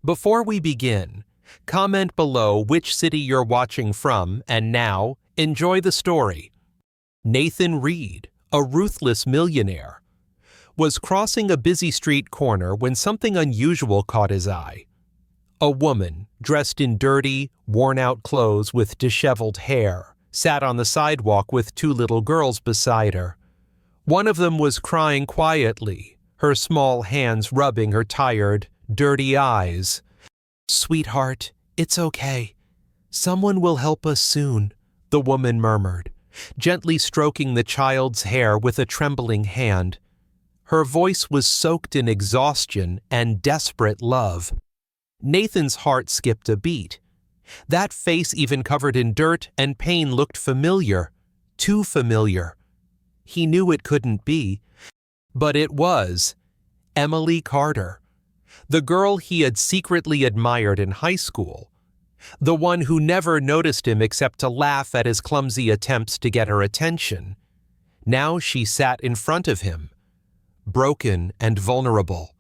Before we begin, comment below which city you're watching from, and now, enjoy the story. Nathan Reed, a ruthless millionaire, was crossing a busy street corner when something unusual caught his eye. A woman, dressed in dirty, worn-out clothes with disheveled hair, sat on the sidewalk with two little girls beside her. One of them was crying quietly, her small hands rubbing her tired, dirty eyes. "Sweetheart, it's okay. Someone will help us soon," the woman murmured, gently stroking the child's hair with a trembling hand. Her voice was soaked in exhaustion and desperate love. Nathan's heart skipped a beat. That face, even covered in dirt and pain, looked familiar, too familiar. He knew it couldn't be, but it was. Emily Carter, the girl he had secretly admired in high school, the one who never noticed him except to laugh at his clumsy attempts to get her attention. Now she sat in front of him, broken and vulnerable.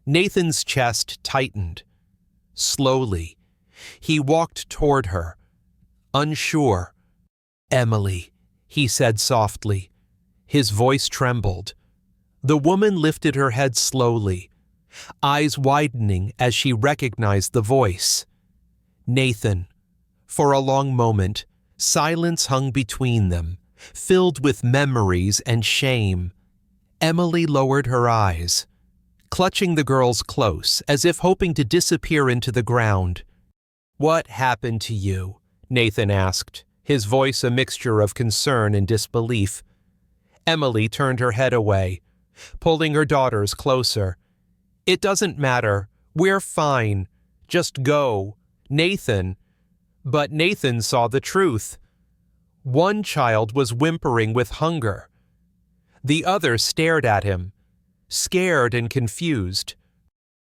Nathan's chest tightened. Slowly, he walked toward her, unsure. "Emily," he said softly. His voice trembled. The woman lifted her head slowly, eyes widening as she recognized the voice. Nathan. For a long moment, silence hung between them, filled with memories and shame. Emily lowered her eyes, clutching the girls close, as if hoping to disappear into the ground. "What happened to you?" Nathan asked, his voice a mixture of concern and disbelief. Emily turned her head away, pulling her daughters closer. "It doesn't matter. We're fine. Just go. Nathan." But Nathan saw the truth. One child was whimpering with hunger. The other stared at him, scared and confused.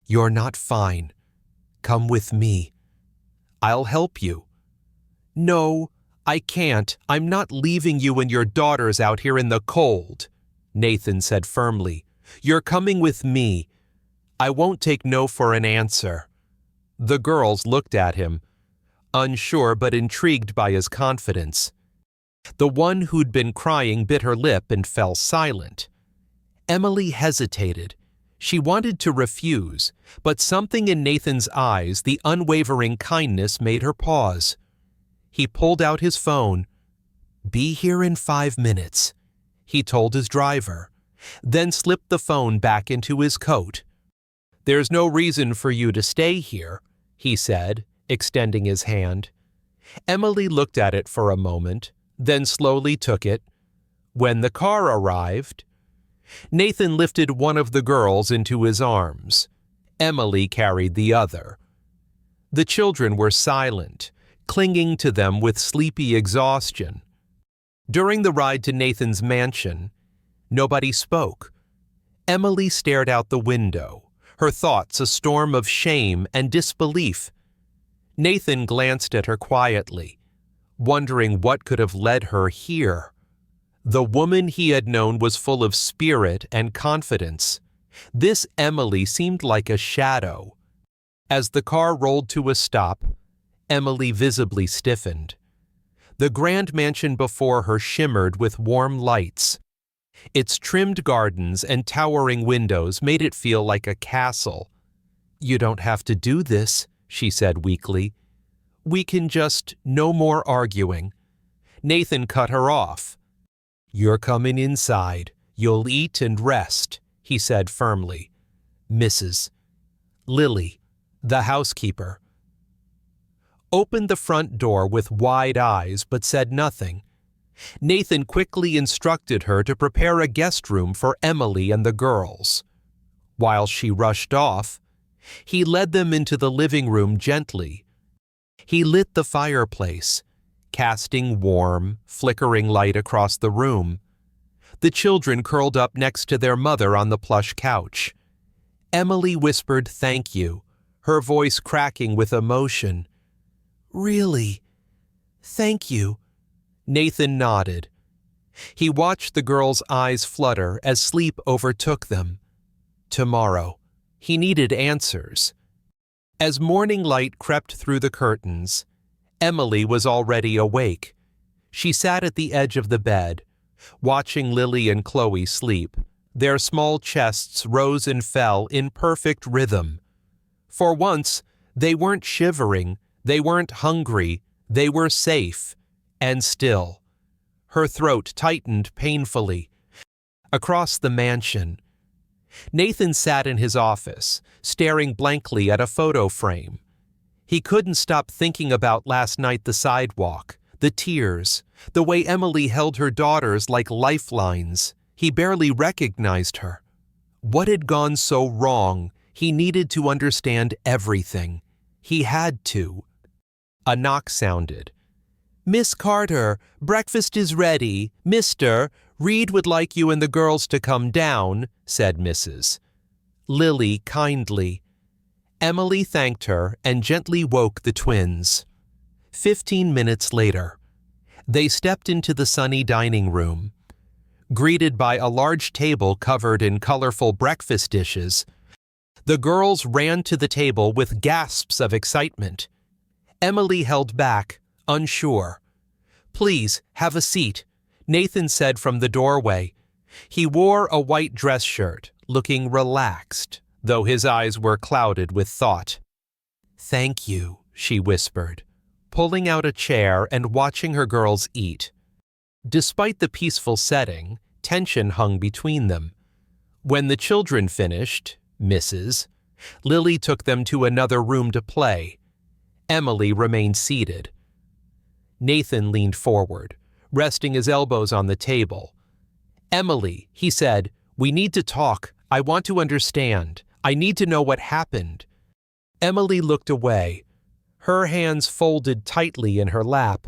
"You're not fine. Come with me. I'll help you." "No, I can't. I'm not leaving you and your daughters out here in the cold," Nathan said firmly. "You're coming with me. I won't take no for an answer." The girls looked at him, unsure but intrigued by his confidence. The one who'd been crying bit her lip and fell silent. Emily hesitated. She wanted to refuse, but something in Nathan's eyes, the unwavering kindness, made her pause. He pulled out his phone. "Be here in 5 minutes," he told his driver, then slipped the phone back into his coat. "There's no reason for you to stay here," he said, extending his hand. Emily looked at it for a moment, then slowly took it. When the car arrived, Nathan lifted one of the girls into his arms. Emily carried the other. The children were silent, clinging to them with sleepy exhaustion. During the ride to Nathan's mansion, nobody spoke. Emily stared out the window, her thoughts a storm of shame and disbelief. Nathan glanced at her quietly, wondering what could have led her here. The woman he had known was full of spirit and confidence. This Emily seemed like a shadow. As the car rolled to a stop, Emily visibly stiffened. The grand mansion before her shimmered with warm lights. Its trimmed gardens and towering windows made it feel like a castle. "You don't have to do this," she said weakly. "We can just no more arguing." Nathan cut her off. "You're coming inside. You'll eat and rest," he said firmly. Mrs. Lily, the housekeeper, opened the front door with wide eyes but said nothing. Nathan quickly instructed her to prepare a guest room for Emily and the girls. While she rushed off, he led them into the living room gently. He lit the fireplace, casting warm, flickering light across the room. The children curled up next to their mother on the plush couch. Emily whispered thank you, her voice cracking with emotion. "Really? Thank you." Nathan nodded. He watched the girls' eyes flutter as sleep overtook them. Tomorrow. He needed answers. As morning light crept through the curtains, Emily was already awake. She sat at the edge of the bed, watching Lily and Chloe sleep. Their small chests rose and fell in perfect rhythm. For once, they weren't shivering, they weren't hungry, they were safe and still. Her throat tightened painfully. Across the mansion, Nathan sat in his office, staring blankly at a photo frame. He couldn't stop thinking about last night, the sidewalk, the tears, the way Emily held her daughters like lifelines. He barely recognized her. What had gone so wrong? He needed to understand everything. He had to. A knock sounded. "Miss Carter, breakfast is ready. Mr. Reed would like you and the girls to come down," said Mrs. Lily kindly. Emily thanked her and gently woke the twins. 15 minutes later, they stepped into the sunny dining room. Greeted by a large table covered in colorful breakfast dishes, the girls ran to the table with gasps of excitement. Emily held back, unsure. "Please, have a seat," Nathan said from the doorway. He wore a white dress shirt, looking relaxed, though his eyes were clouded with thought. "Thank you," she whispered, pulling out a chair and watching her girls eat. Despite the peaceful setting, tension hung between them. When the children finished, Mrs. Lily took them to another room to play. Emily remained seated. Nathan leaned forward, resting his elbows on the table. "Emily," he said, "we need to talk. I want to understand. I need to know what happened." Emily looked away, her hands folded tightly in her lap.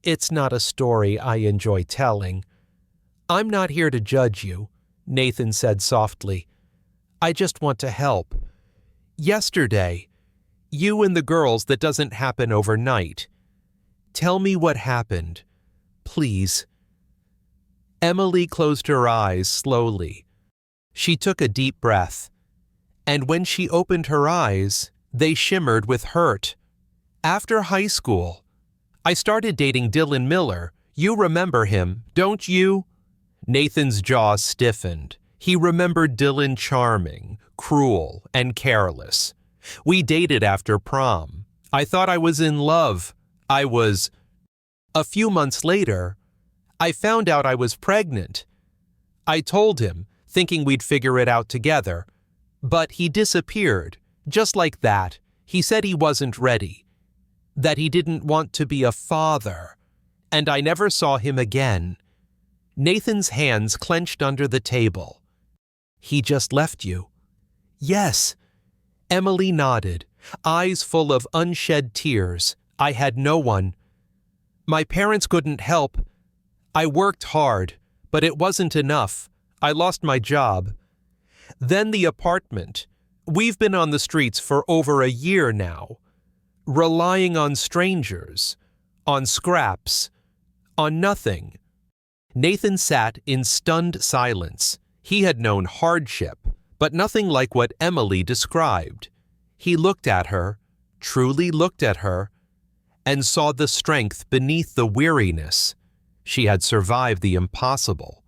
"It's not a story I enjoy telling." "I'm not here to judge you," Nathan said softly. "I just want to help. Yesterday, you and the girls, that doesn't happen overnight. Tell me what happened, please." Emily closed her eyes slowly. She took a deep breath, and when she opened her eyes, they shimmered with hurt. "After high school, I started dating Dylan Miller. You remember him, don't you?" Nathan's jaw stiffened. He remembered Dylan charming, cruel, and careless. "We dated after prom. I thought I was in love. A few months later, I found out I was pregnant. I told him, thinking we'd figure it out together. But he disappeared, just like that. He said he wasn't ready, that he didn't want to be a father, and I never saw him again." Nathan's hands clenched under the table. "He just left you?" "Yes." Emily nodded, eyes full of unshed tears. "I had no one. My parents couldn't help. I worked hard, but it wasn't enough. I lost my job. Then the apartment. We've been on the streets for over a year now, relying on strangers, on scraps, on nothing." Nathan sat in stunned silence. He had known hardship, but nothing like what Emily described. He looked at her, truly looked at her, and saw the strength beneath the weariness. She had survived the impossible.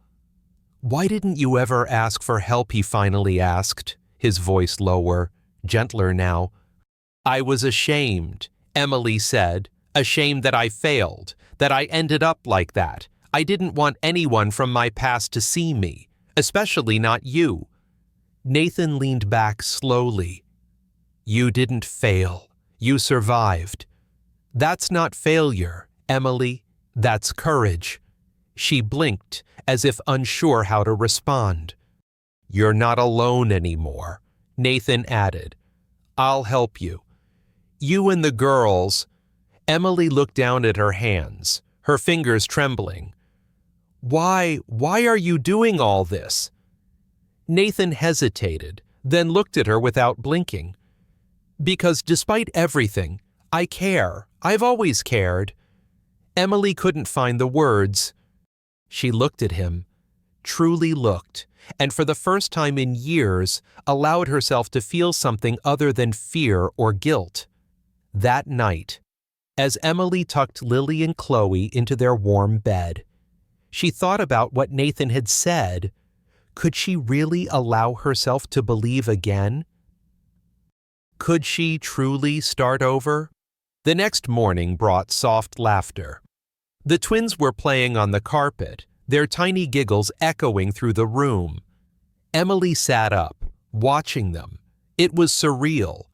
"Why didn't you ever ask for help?" he finally asked, his voice lower, gentler now. "I was ashamed," Emily said, "ashamed that I failed, that I ended up like that. I didn't want anyone from my past to see me, especially not you." Nathan leaned back slowly. "You didn't fail. You survived. That's not failure, Emily. That's courage." She blinked, as if unsure how to respond. "You're not alone anymore," Nathan added. "I'll help you. You and the girls." Emily looked down at her hands, her fingers trembling. Why are you doing all this?" Nathan hesitated, then looked at her without blinking. "Because despite everything, I care. I've always cared." Emily couldn't find the words. She looked at him, truly looked, and for the first time in years, allowed herself to feel something other than fear or guilt. That night, as Emily tucked Lily and Chloe into their warm bed, she thought about what Nathan had said. Could she really allow herself to believe again? Could she truly start over? The next morning brought soft laughter. The twins were playing on the carpet, their tiny giggles echoing through the room. Emily sat up, watching them. It was surreal.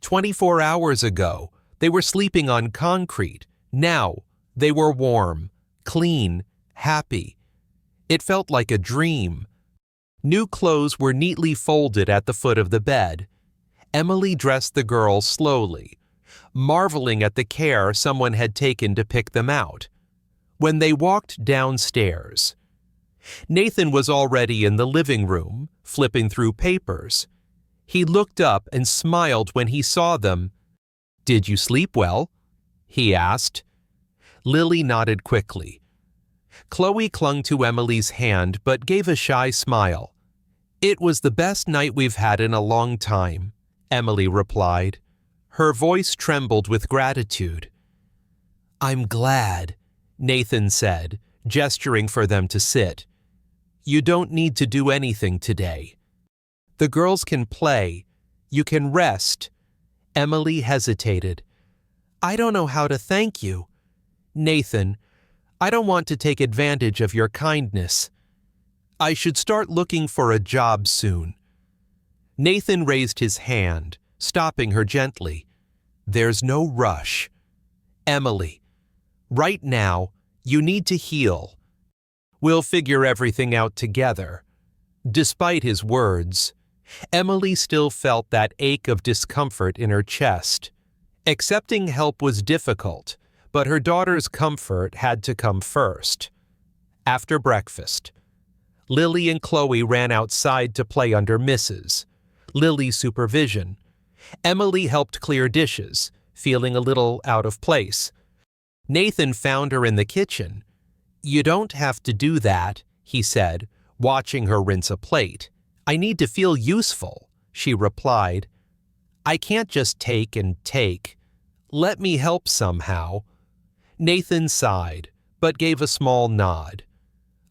24 hours ago, they were sleeping on concrete. Now, they were warm, clean, happy. It felt like a dream. New clothes were neatly folded at the foot of the bed. Emily dressed the girls slowly, marveling at the care someone had taken to pick them out. When they walked downstairs, Nathan was already in the living room, flipping through papers. He looked up and smiled when he saw them. "Did you sleep well?" he asked. Lily nodded quickly. Chloe clung to Emily's hand but gave a shy smile. "It was the best night we've had in a long time," Emily replied. Her voice trembled with gratitude. "I'm glad," Nathan said, gesturing for them to sit. "You don't need to do anything today. The girls can play. You can rest." Emily hesitated. "I don't know how to thank you." "Nathan, I don't want to take advantage of your kindness. I should start looking for a job soon." Nathan raised his hand, stopping her gently. "There's no rush. Emily, right now, you need to heal. We'll figure everything out together." Despite his words, Emily still felt that ache of discomfort in her chest. Accepting help was difficult, but her daughter's comfort had to come first. After breakfast, Lily and Chloe ran outside to play under Lily's supervision. Emily helped clear dishes, feeling a little out of place. Nathan found her in the kitchen. "You don't have to do that," he said, watching her rinse a plate. "I need to feel useful," she replied. "I can't just take and take. Let me help somehow." Nathan sighed, but gave a small nod.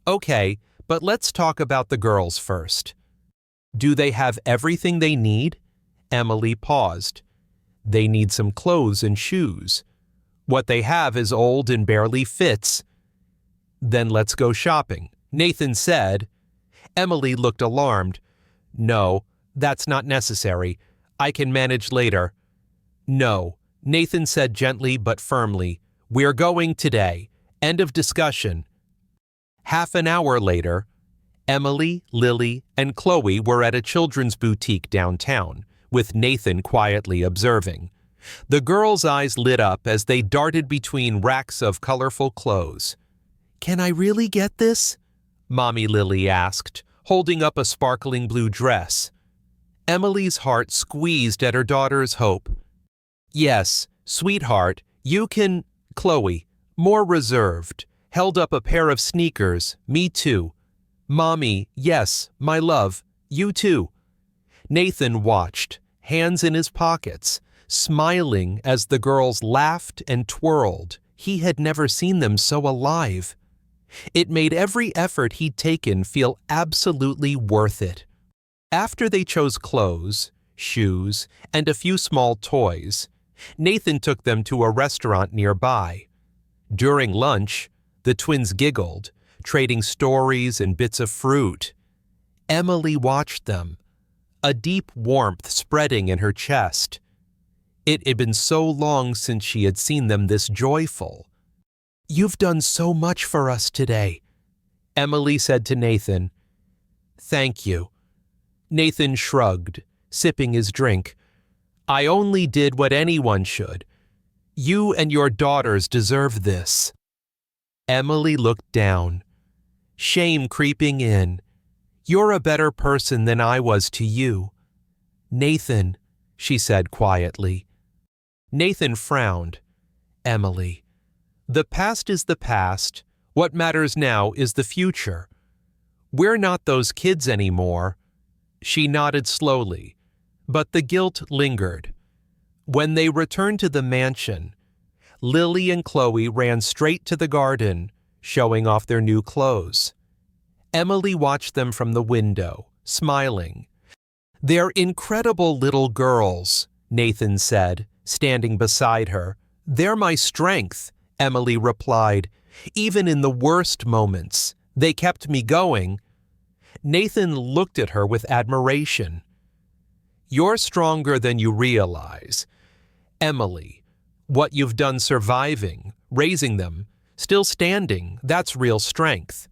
"Okay, but let's talk about the girls first. Do they have everything they need?" Emily paused. "They need some clothes and shoes. What they have is old and barely fits." "Then let's go shopping," Nathan said. Emily looked alarmed. "No, that's not necessary. I can manage later." "No," Nathan said gently but firmly. "We're going today. End of discussion." Half an hour later, Emily, Lily, and Chloe were at a children's boutique downtown, with Nathan quietly observing. The girls' eyes lit up as they darted between racks of colorful clothes. "Can I really get this?" Mommy Lily asked, holding up a sparkling blue dress. Emily's heart squeezed at her daughter's hope. "Yes, sweetheart, you can..." Chloe, more reserved, held up a pair of sneakers. "Me too." "Mommy, yes, my love, you too." Nathan watched, hands in his pockets, smiling as the girls laughed and twirled. He had never seen them so alive. It made every effort he'd taken feel absolutely worth it. After they chose clothes, shoes, and a few small toys, Nathan took them to a restaurant nearby. During lunch, the twins giggled, trading stories and bits of fruit. Emily watched them, a deep warmth spreading in her chest. It had been so long since she had seen them this joyful. "You've done so much for us today," Emily said to Nathan. "Thank you." Nathan shrugged, sipping his drink. "I only did what anyone should. You and your daughters deserve this." Emily looked down, shame creeping in. "You're a better person than I was to you." "Nathan," she said quietly. Nathan frowned. "Emily, the past is the past. What matters now is the future. We're not those kids anymore." She nodded slowly, but the guilt lingered. When they returned to the mansion, Lily and Chloe ran straight to the garden, showing off their new clothes. Emily watched them from the window, smiling. "They're incredible little girls," Nathan said, standing beside her. "They're my strength," Emily replied. "Even in the worst moments, they kept me going." Nathan looked at her with admiration. "You're stronger than you realize. Emily, what you've done surviving, raising them, still standing, that's real strength."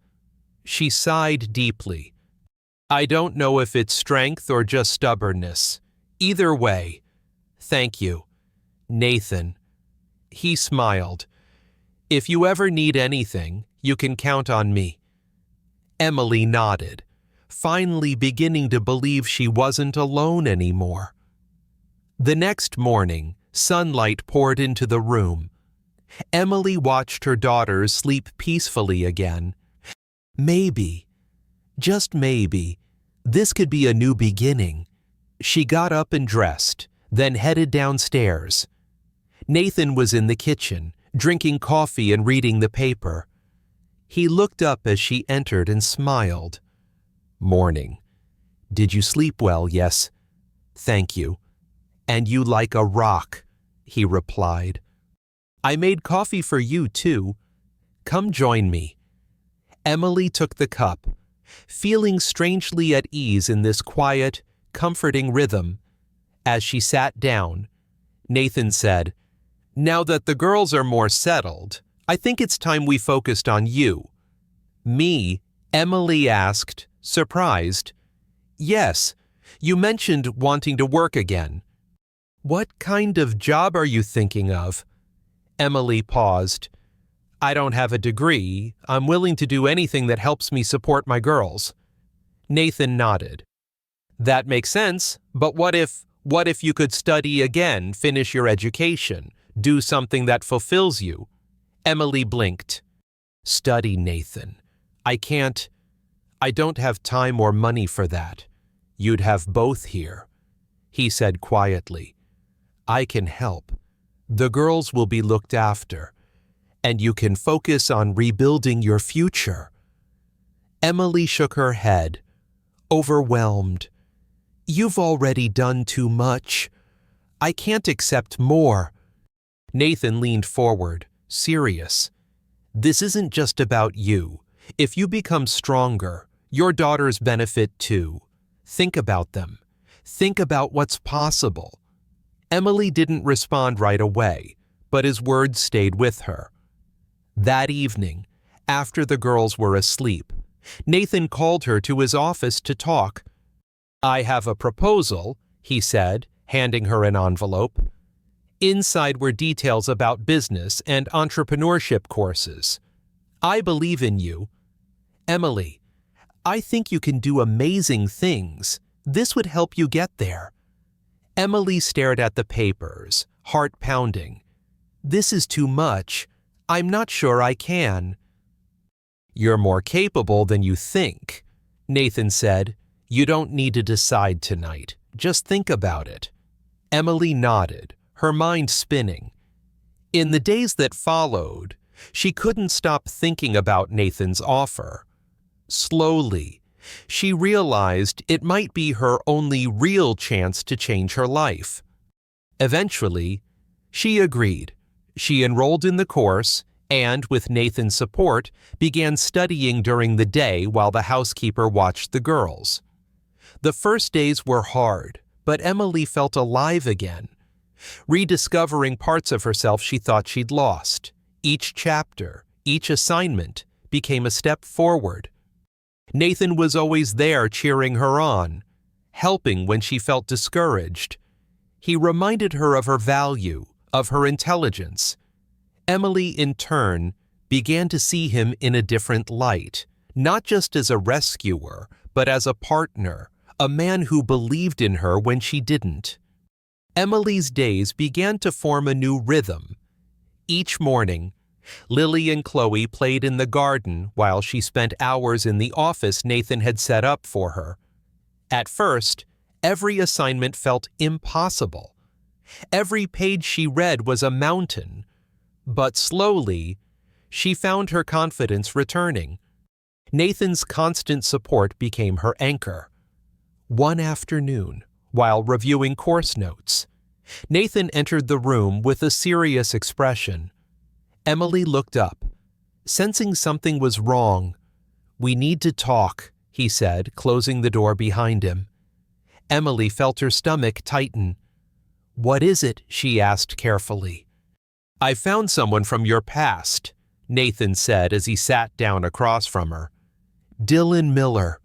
She sighed deeply. "I don't know if it's strength or just stubbornness. Either way, thank you, Nathan." He smiled. "If you ever need anything, you can count on me." Emily nodded, finally beginning to believe she wasn't alone anymore. The next morning, sunlight poured into the room. Emily watched her daughters sleep peacefully again. Maybe, just maybe, this could be a new beginning. She got up and dressed, then headed downstairs. Nathan was in the kitchen, drinking coffee and reading the paper. He looked up as she entered and smiled. "Morning. Did you sleep well, yes? Thank you. And you like a rock," he replied. "I made coffee for you, too. Come join me." Emily took the cup, feeling strangely at ease in this quiet, comforting rhythm. As she sat down, Nathan said, "Now that the girls are more settled, I think it's time we focused on you." "Me?" Emily asked, surprised. "Yes, you mentioned wanting to work again." "What kind of job are you thinking of?" Emily paused. "I don't have a degree. I'm willing to do anything that helps me support my girls." Nathan nodded. "That makes sense, but what if you could study again, finish your education, do something that fulfills you?" Emily blinked. "Study, Nathan. I don't have time or money for that. You'd have both here," he said quietly. "I can help. The girls will be looked after, and you can focus on rebuilding your future." Emily shook her head, overwhelmed. "You've already done too much. I can't accept more." Nathan leaned forward, serious. "This isn't just about you. If you become stronger, your daughters benefit too. Think about them. Think about what's possible." Emily didn't respond right away, but his words stayed with her. That evening, after the girls were asleep, Nathan called her to his office to talk. "I have a proposal," he said, handing her an envelope. Inside were details about business and entrepreneurship courses. "I believe in you. Emily, I think you can do amazing things. This would help you get there." Emily stared at the papers, heart pounding. "This is too much. I'm not sure I can." "You're more capable than you think," Nathan said. "You don't need to decide tonight. Just think about it." Emily nodded, her mind spinning. In the days that followed, she couldn't stop thinking about Nathan's offer. Slowly, she realized it might be her only real chance to change her life. Eventually, she agreed. She enrolled in the course and, with Nathan's support, began studying during the day while the housekeeper watched the girls. The first days were hard, but Emily felt alive again, rediscovering parts of herself she thought she'd lost. Each chapter, each assignment, became a step forward. Nathan was always there cheering her on, helping when she felt discouraged. He reminded her of her value, of her intelligence. Emily, in turn, began to see him in a different light, not just as a rescuer, but as a partner, a man who believed in her when she didn't. Emily's days began to form a new rhythm. Each morning, Lily and Chloe played in the garden while she spent hours in the office Nathan had set up for her. At first, every assignment felt impossible. Every page she read was a mountain. But slowly, she found her confidence returning. Nathan's constant support became her anchor. One afternoon, while reviewing course notes, Nathan entered the room with a serious expression. Emily looked up, sensing something was wrong. "We need to talk," he said, closing the door behind him. Emily felt her stomach tighten. "What is it?" she asked carefully. "I found someone from your past," Nathan said as he sat down across from her. "Dylan Miller."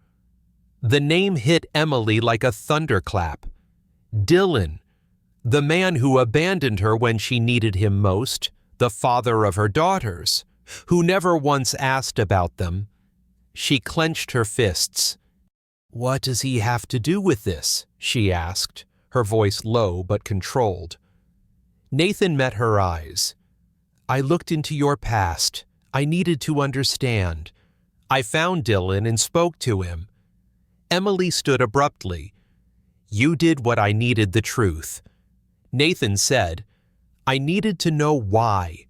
The name hit Emily like a thunderclap. Dylan, the man who abandoned her when she needed him most, the father of her daughters, who never once asked about them. She clenched her fists. "What does he have to do with this?" she asked, her voice low but controlled. Nathan met her eyes. "I looked into your past. I needed to understand. I found Dylan and spoke to him." Emily stood abruptly. "You did what I needed the truth." Nathan said, "I needed to know why.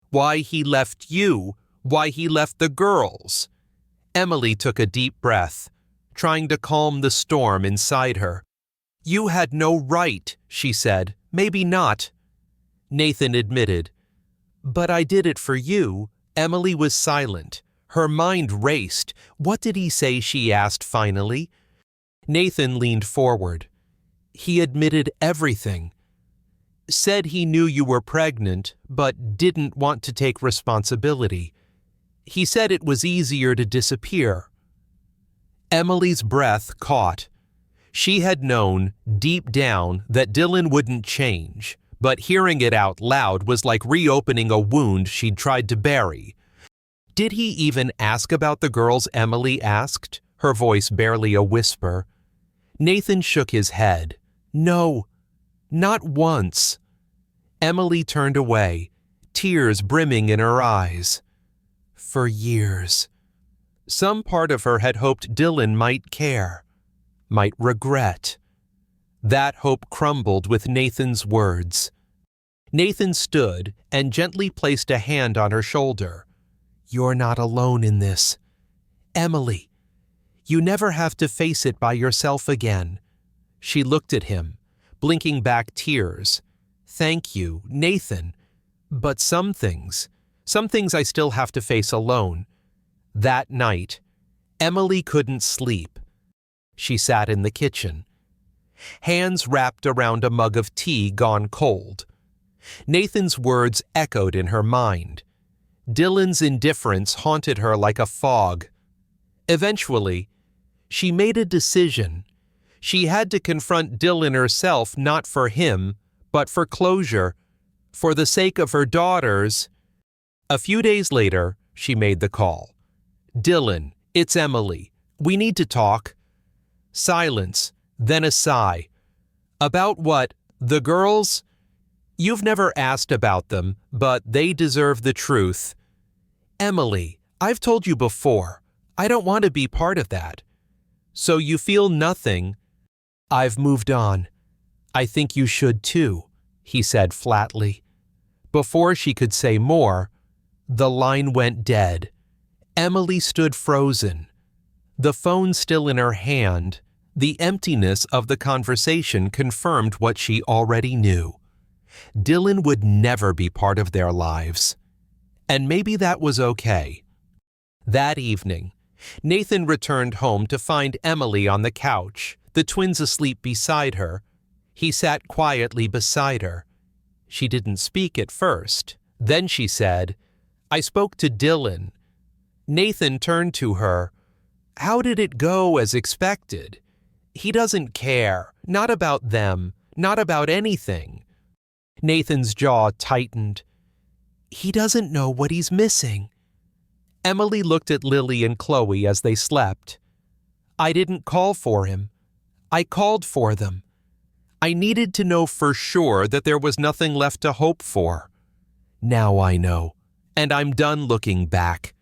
Why he left you, why he left the girls." Emily took a deep breath, trying to calm the storm inside her. "You had no right," she said. "Maybe not." Nathan admitted, "But I did it for you." Emily was silent. Her mind raced. "What did he say?" she asked finally. Nathan leaned forward. "He admitted everything. Said he knew you were pregnant, but didn't want to take responsibility. He said it was easier to disappear." Emily's breath caught. She had known, deep down, that Dylan wouldn't change, but hearing it out loud was like reopening a wound she'd tried to bury. "Did he even ask about the girls?" Emily asked, her voice barely a whisper. Nathan shook his head. "No, not once." Emily turned away, tears brimming in her eyes. "For years." Some part of her had hoped Dylan might care, might regret. That hope crumbled with Nathan's words. Nathan stood and gently placed a hand on her shoulder. "You're not alone in this. Emily, you never have to face it by yourself again." She looked at him, blinking back tears. "Thank you, Nathan. But some things I still have to face alone." That night, Emily couldn't sleep. She sat in the kitchen, hands wrapped around a mug of tea gone cold. Nathan's words echoed in her mind. Dylan's indifference haunted her like a fog. Eventually, she made a decision. She had to confront Dylan herself, not for him, but for closure, for the sake of her daughters. A few days later, she made the call. "Dylan, it's Emily. We need to talk." Silence, then a sigh. "About what? The girls?" "You've never asked about them, but they deserve the truth." "Emily, I've told you before. I don't want to be part of that." "So you feel nothing?" "I've moved on. I think you should too," he said flatly. Before she could say more, the line went dead. Emily stood frozen. The phone still in her hand, the emptiness of the conversation confirmed what she already knew. Dylan would never be part of their lives. And maybe that was okay. That evening, Nathan returned home to find Emily on the couch, the twins asleep beside her. He sat quietly beside her. She didn't speak at first. Then she said, "I spoke to Dylan." Nathan turned to her. "How did it go as expected?" "He doesn't care. Not about them. Not about anything." Nathan's jaw tightened. "He doesn't know what he's missing." Emily looked at Lily and Chloe as they slept. "I didn't call for him. I called for them. I needed to know for sure that there was nothing left to hope for. Now I know." and I'm done looking back.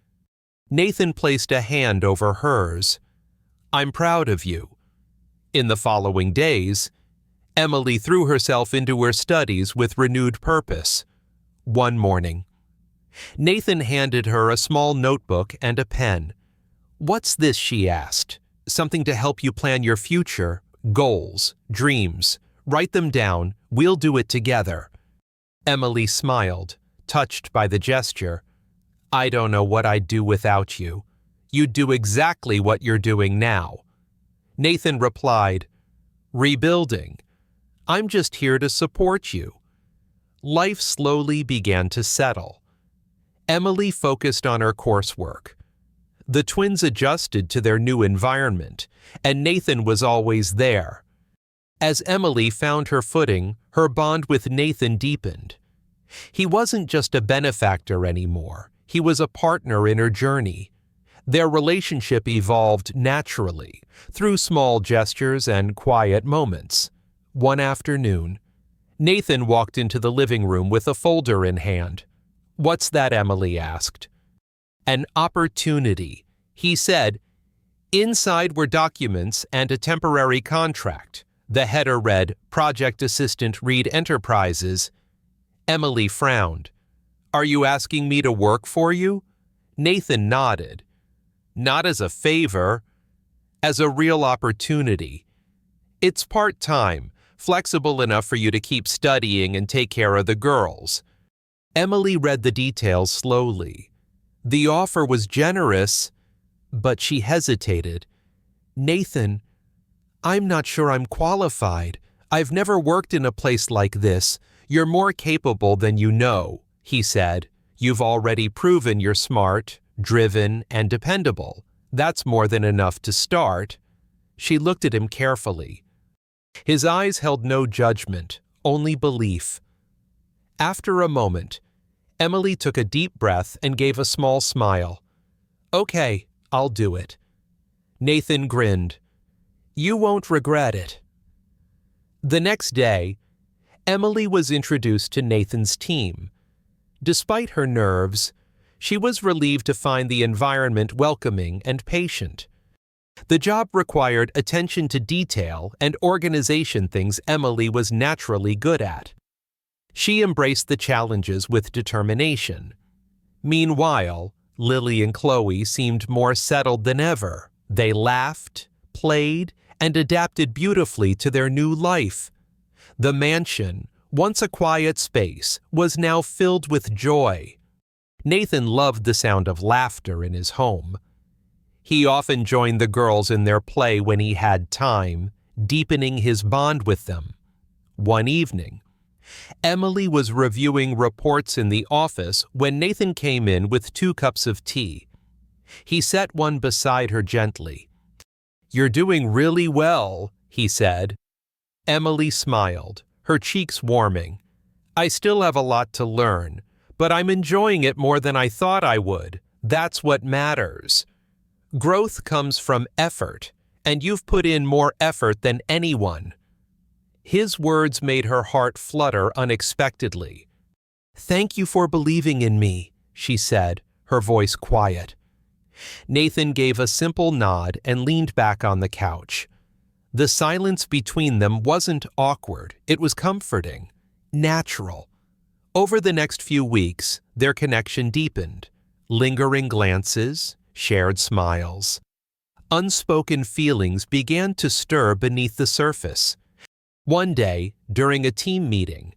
Nathan placed a hand over hers. I'm proud of you. In the following days, Emily threw herself into her studies with renewed purpose. One morning, Nathan handed her a small notebook and a pen. What's this, she asked. Something to help you plan your future, goals, dreams. Write them down, we'll do it together. Emily smiled, touched by the gesture. I don't know what I'd do without you. You'd do exactly what you're doing now. Nathan replied, rebuilding. I'm just here to support you. Life slowly began to settle. Emily focused on her coursework. The twins adjusted to their new environment, and Nathan was always there. As Emily found her footing, her bond with Nathan deepened. He wasn't just a benefactor anymore. He was a partner in her journey. Their relationship evolved naturally, through small gestures and quiet moments. One afternoon, Nathan walked into the living room with a folder in hand. What's that? Emily asked. An opportunity, he said. Inside were documents and a temporary contract. The header read, Project Assistant Reed Enterprises. Emily frowned. Are you asking me to work for you? Nathan nodded. Not as a favor, as a real opportunity. It's part-time, flexible enough for you to keep studying and take care of the girls. Emily read the details slowly. The offer was generous, but she hesitated. Nathan, I'm not sure I'm qualified. I've never worked in a place like this. You're more capable than you know, he said. You've already proven you're smart, driven, and dependable. That's more than enough to start. She looked at him carefully. His eyes held no judgment, only belief. After a moment, Emily took a deep breath and gave a small smile. Okay, I'll do it. Nathan grinned. You won't regret it. The next day, Emily was introduced to Nathan's team. Despite her nerves, she was relieved to find the environment welcoming and patient. The job required attention to detail and organization, things Emily was naturally good at. She embraced the challenges with determination. Meanwhile, Lily and Chloe seemed more settled than ever. They laughed, played, and adapted beautifully to their new life. The mansion, once a quiet space, was now filled with joy. Nathan loved the sound of laughter in his home. He often joined the girls in their play when he had time, deepening his bond with them. One evening, Emily was reviewing reports in the office when Nathan came in with 2 cups of tea. He set one beside her gently. You're doing really well, he said. Emily smiled, her cheeks warming. I still have a lot to learn, but I'm enjoying it more than I thought I would. That's what matters. Growth comes from effort, and you've put in more effort than anyone. His words made her heart flutter unexpectedly. Thank you for believing in me, she said, her voice quiet. Nathan gave a simple nod and leaned back on the couch. The silence between them wasn't awkward, it was comforting, natural. Over the next few weeks, their connection deepened. Lingering glances, shared smiles. Unspoken feelings began to stir beneath the surface. One day, during a team meeting,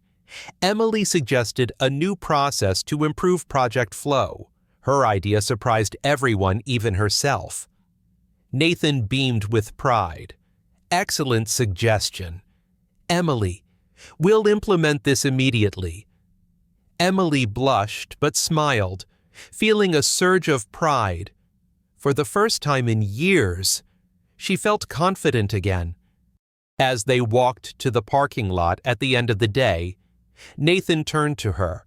Emily suggested a new process to improve project flow. Her idea surprised everyone, even herself. Nathan beamed with pride. Excellent suggestion. Emily, we'll implement this immediately. Emily blushed but smiled, feeling a surge of pride. For the first time in years, she felt confident again. As they walked to the parking lot at the end of the day, Nathan turned to her.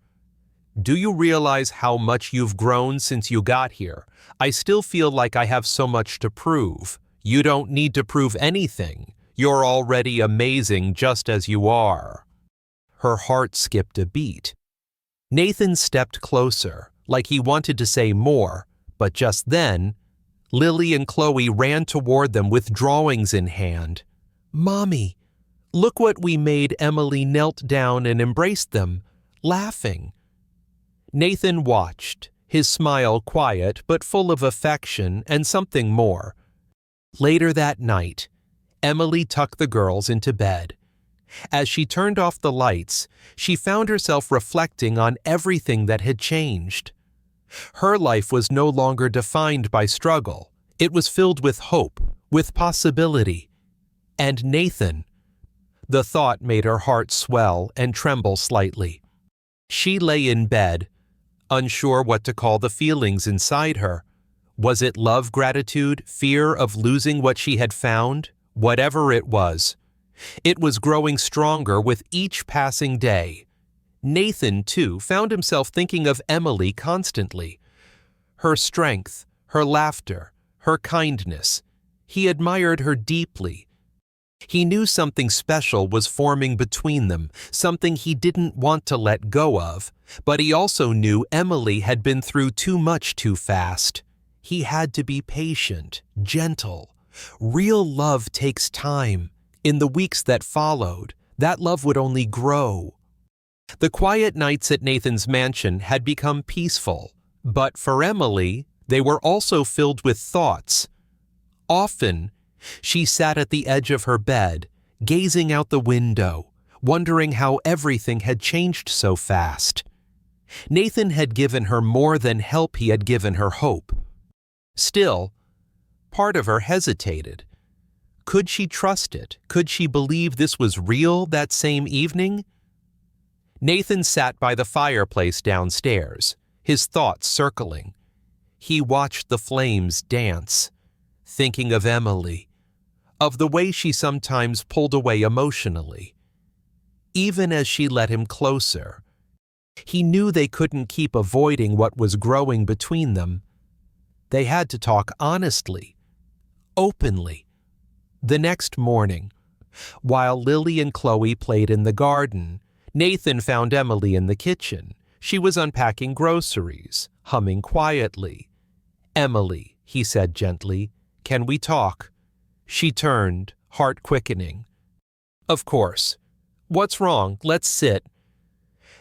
Do you realize how much you've grown since you got here? I still feel like I have so much to prove. You don't need to prove anything. You're already amazing just as you are. Her heart skipped a beat. Nathan stepped closer, like he wanted to say more, but just then, Lily and Chloe ran toward them with drawings in hand. "Mommy, look what we made." Emily knelt down and embraced them, laughing. Nathan watched, his smile quiet but full of affection and something more. Later that night, Emily tucked the girls into bed. As she turned off the lights, she found herself reflecting on everything that had changed. Her life was no longer defined by struggle. It was filled with hope, with possibility. And Nathan. The thought made her heart swell and tremble slightly. She lay in bed, unsure what to call the feelings inside her. Was it love, gratitude, fear of losing what she had found? Whatever it was growing stronger with each passing day. Nathan, too, found himself thinking of Emily constantly. Her strength, her laughter, her kindness. He admired her deeply. He knew something special was forming between them, something he didn't want to let go of, but he also knew Emily had been through too much too fast. He had to be patient, gentle. Real love takes time. In the weeks that followed, that love would only grow. The quiet nights at Nathan's mansion had become peaceful, but for Emily, they were also filled with thoughts. Often, she sat at the edge of her bed, gazing out the window, wondering how everything had changed so fast. Nathan had given her more than help, he had given her hope. Still, part of her hesitated. Could she trust it? Could she believe this was real that same evening? Nathan sat by the fireplace downstairs, his thoughts circling. He watched the flames dance, thinking of Emily, of the way she sometimes pulled away emotionally. Even as she let him closer, he knew they couldn't keep avoiding what was growing between them. They had to talk honestly, openly. The next morning, while Lily and Chloe played in the garden, Nathan found Emily in the kitchen. She was unpacking groceries, humming quietly. "Emily," he said gently, "can we talk?" She turned, heart quickening. "Of course. What's wrong? Let's sit."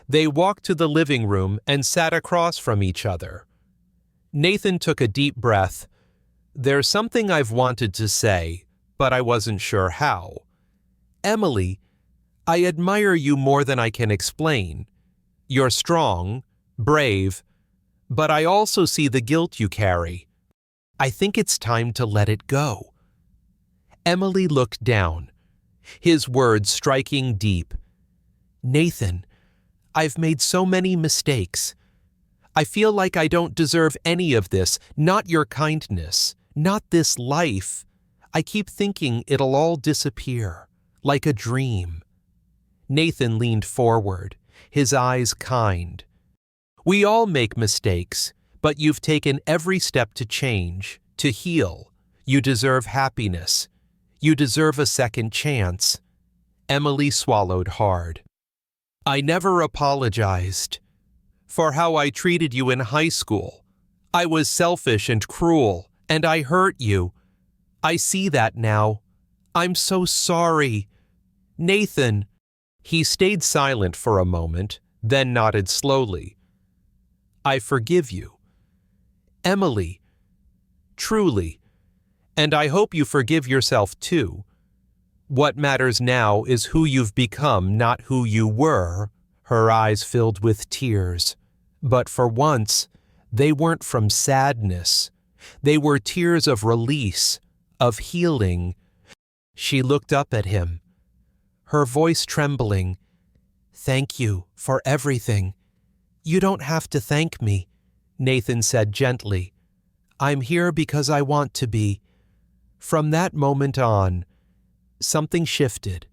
They walked to the living room and sat across from each other. Nathan took a deep breath. "There's something I've wanted to say, but I wasn't sure how. Emily, I admire you more than I can explain. You're strong, brave, but I also see the guilt you carry. I think it's time to let it go." Emily looked down, his words striking deep. "Nathan, I've made so many mistakes. I feel like I don't deserve any of this, not your kindness, not this life. I keep thinking it'll all disappear, like a dream." Nathan leaned forward, his eyes kind. "We all make mistakes, but you've taken every step to change, to heal. You deserve happiness. You deserve a second chance." Emily swallowed hard. "I never apologized for how I treated you in high school. I was selfish and cruel, and I hurt you. I see that now. I'm so sorry. Nathan." He stayed silent for a moment, then nodded slowly. "I forgive you. Emily, truly, and I hope you forgive yourself too. What matters now is who you've become, not who you were." Her eyes filled with tears, but for once, they weren't from sadness. They were tears of release, of healing. She looked up at him, her voice trembling. "Thank you for everything." "You don't have to thank me," Nathan said gently. "I'm here because I want to be." From that moment on, something shifted.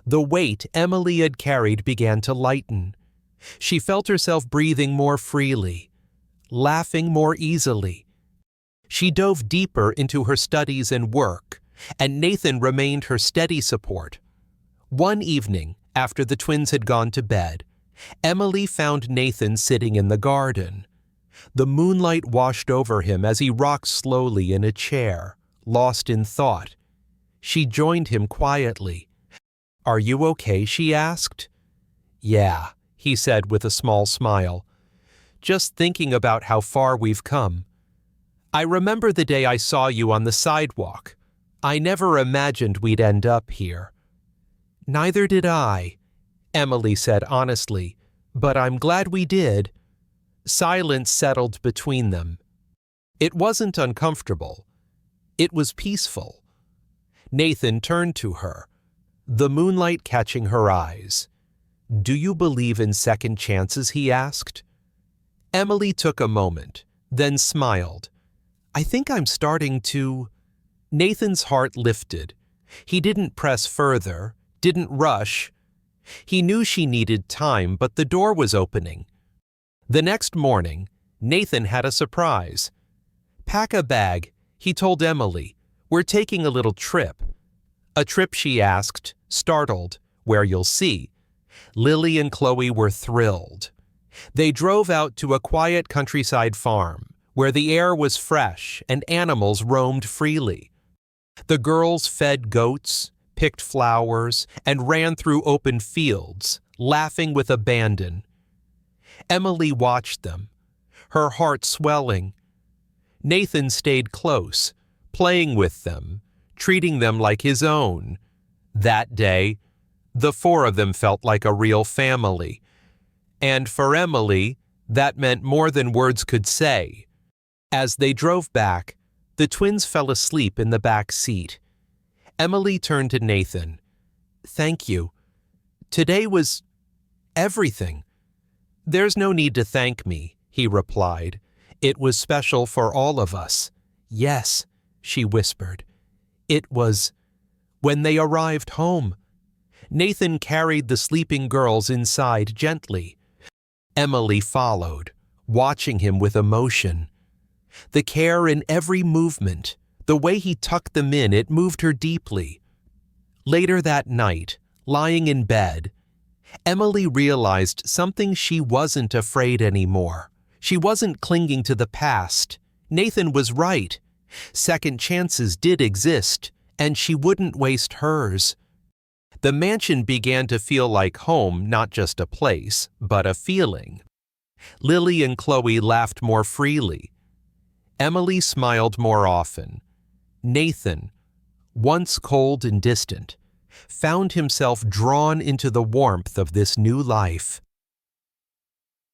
The weight Emily had carried began to lighten. She felt herself breathing more freely, laughing more easily. She dove deeper into her studies and work, and Nathan remained her steady support. One evening, after the twins had gone to bed, Emily found Nathan sitting in the garden. The moonlight washed over him as he rocked slowly in a chair, lost in thought. She joined him quietly. "Are you okay?" she asked. "Yeah," he said with a small smile. "Just thinking about how far we've come. I remember the day I saw you on the sidewalk. I never imagined we'd end up here." "Neither did I," Emily said honestly, "but I'm glad we did." Silence settled between them. It wasn't uncomfortable. It was peaceful. Nathan turned to her, the moonlight catching her eyes. "Do you believe in second chances?" he asked. Emily took a moment, then smiled. "I think I'm starting to—" Nathan's heart lifted. He didn't press further, didn't rush. He knew she needed time, but the door was opening. The next morning, Nathan had a surprise. "Pack a bag," he told Emily. "We're taking a little trip." A trip, she asked, startled. "Where you'll see." Lily and Chloe were thrilled. They drove out to a quiet countryside farm, where the air was fresh and animals roamed freely. The girls fed goats, picked flowers, and ran through open fields, laughing with abandon. Emily watched them, her heart swelling. Nathan stayed close, playing with them, treating them like his own. That day, the four of them felt like a real family. And for Emily, that meant more than words could say. As they drove back, the twins fell asleep in the back seat. Emily turned to Nathan. "Thank you. Today was everything." "There's no need to thank me," he replied. "It was special for all of us." "Yes," she whispered. "It was." When they arrived home, Nathan carried the sleeping girls inside gently. Emily followed, watching him with emotion. The care in every movement, the way he tucked them in, it moved her deeply. Later that night, lying in bed, Emily realized something. She wasn't afraid anymore. She wasn't clinging to the past. Nathan was right. Second chances did exist, and she wouldn't waste hers. The mansion began to feel like home, not just a place, but a feeling. Lily and Chloe laughed more freely. Emily smiled more often. Nathan, once cold and distant, found himself drawn into the warmth of this new life.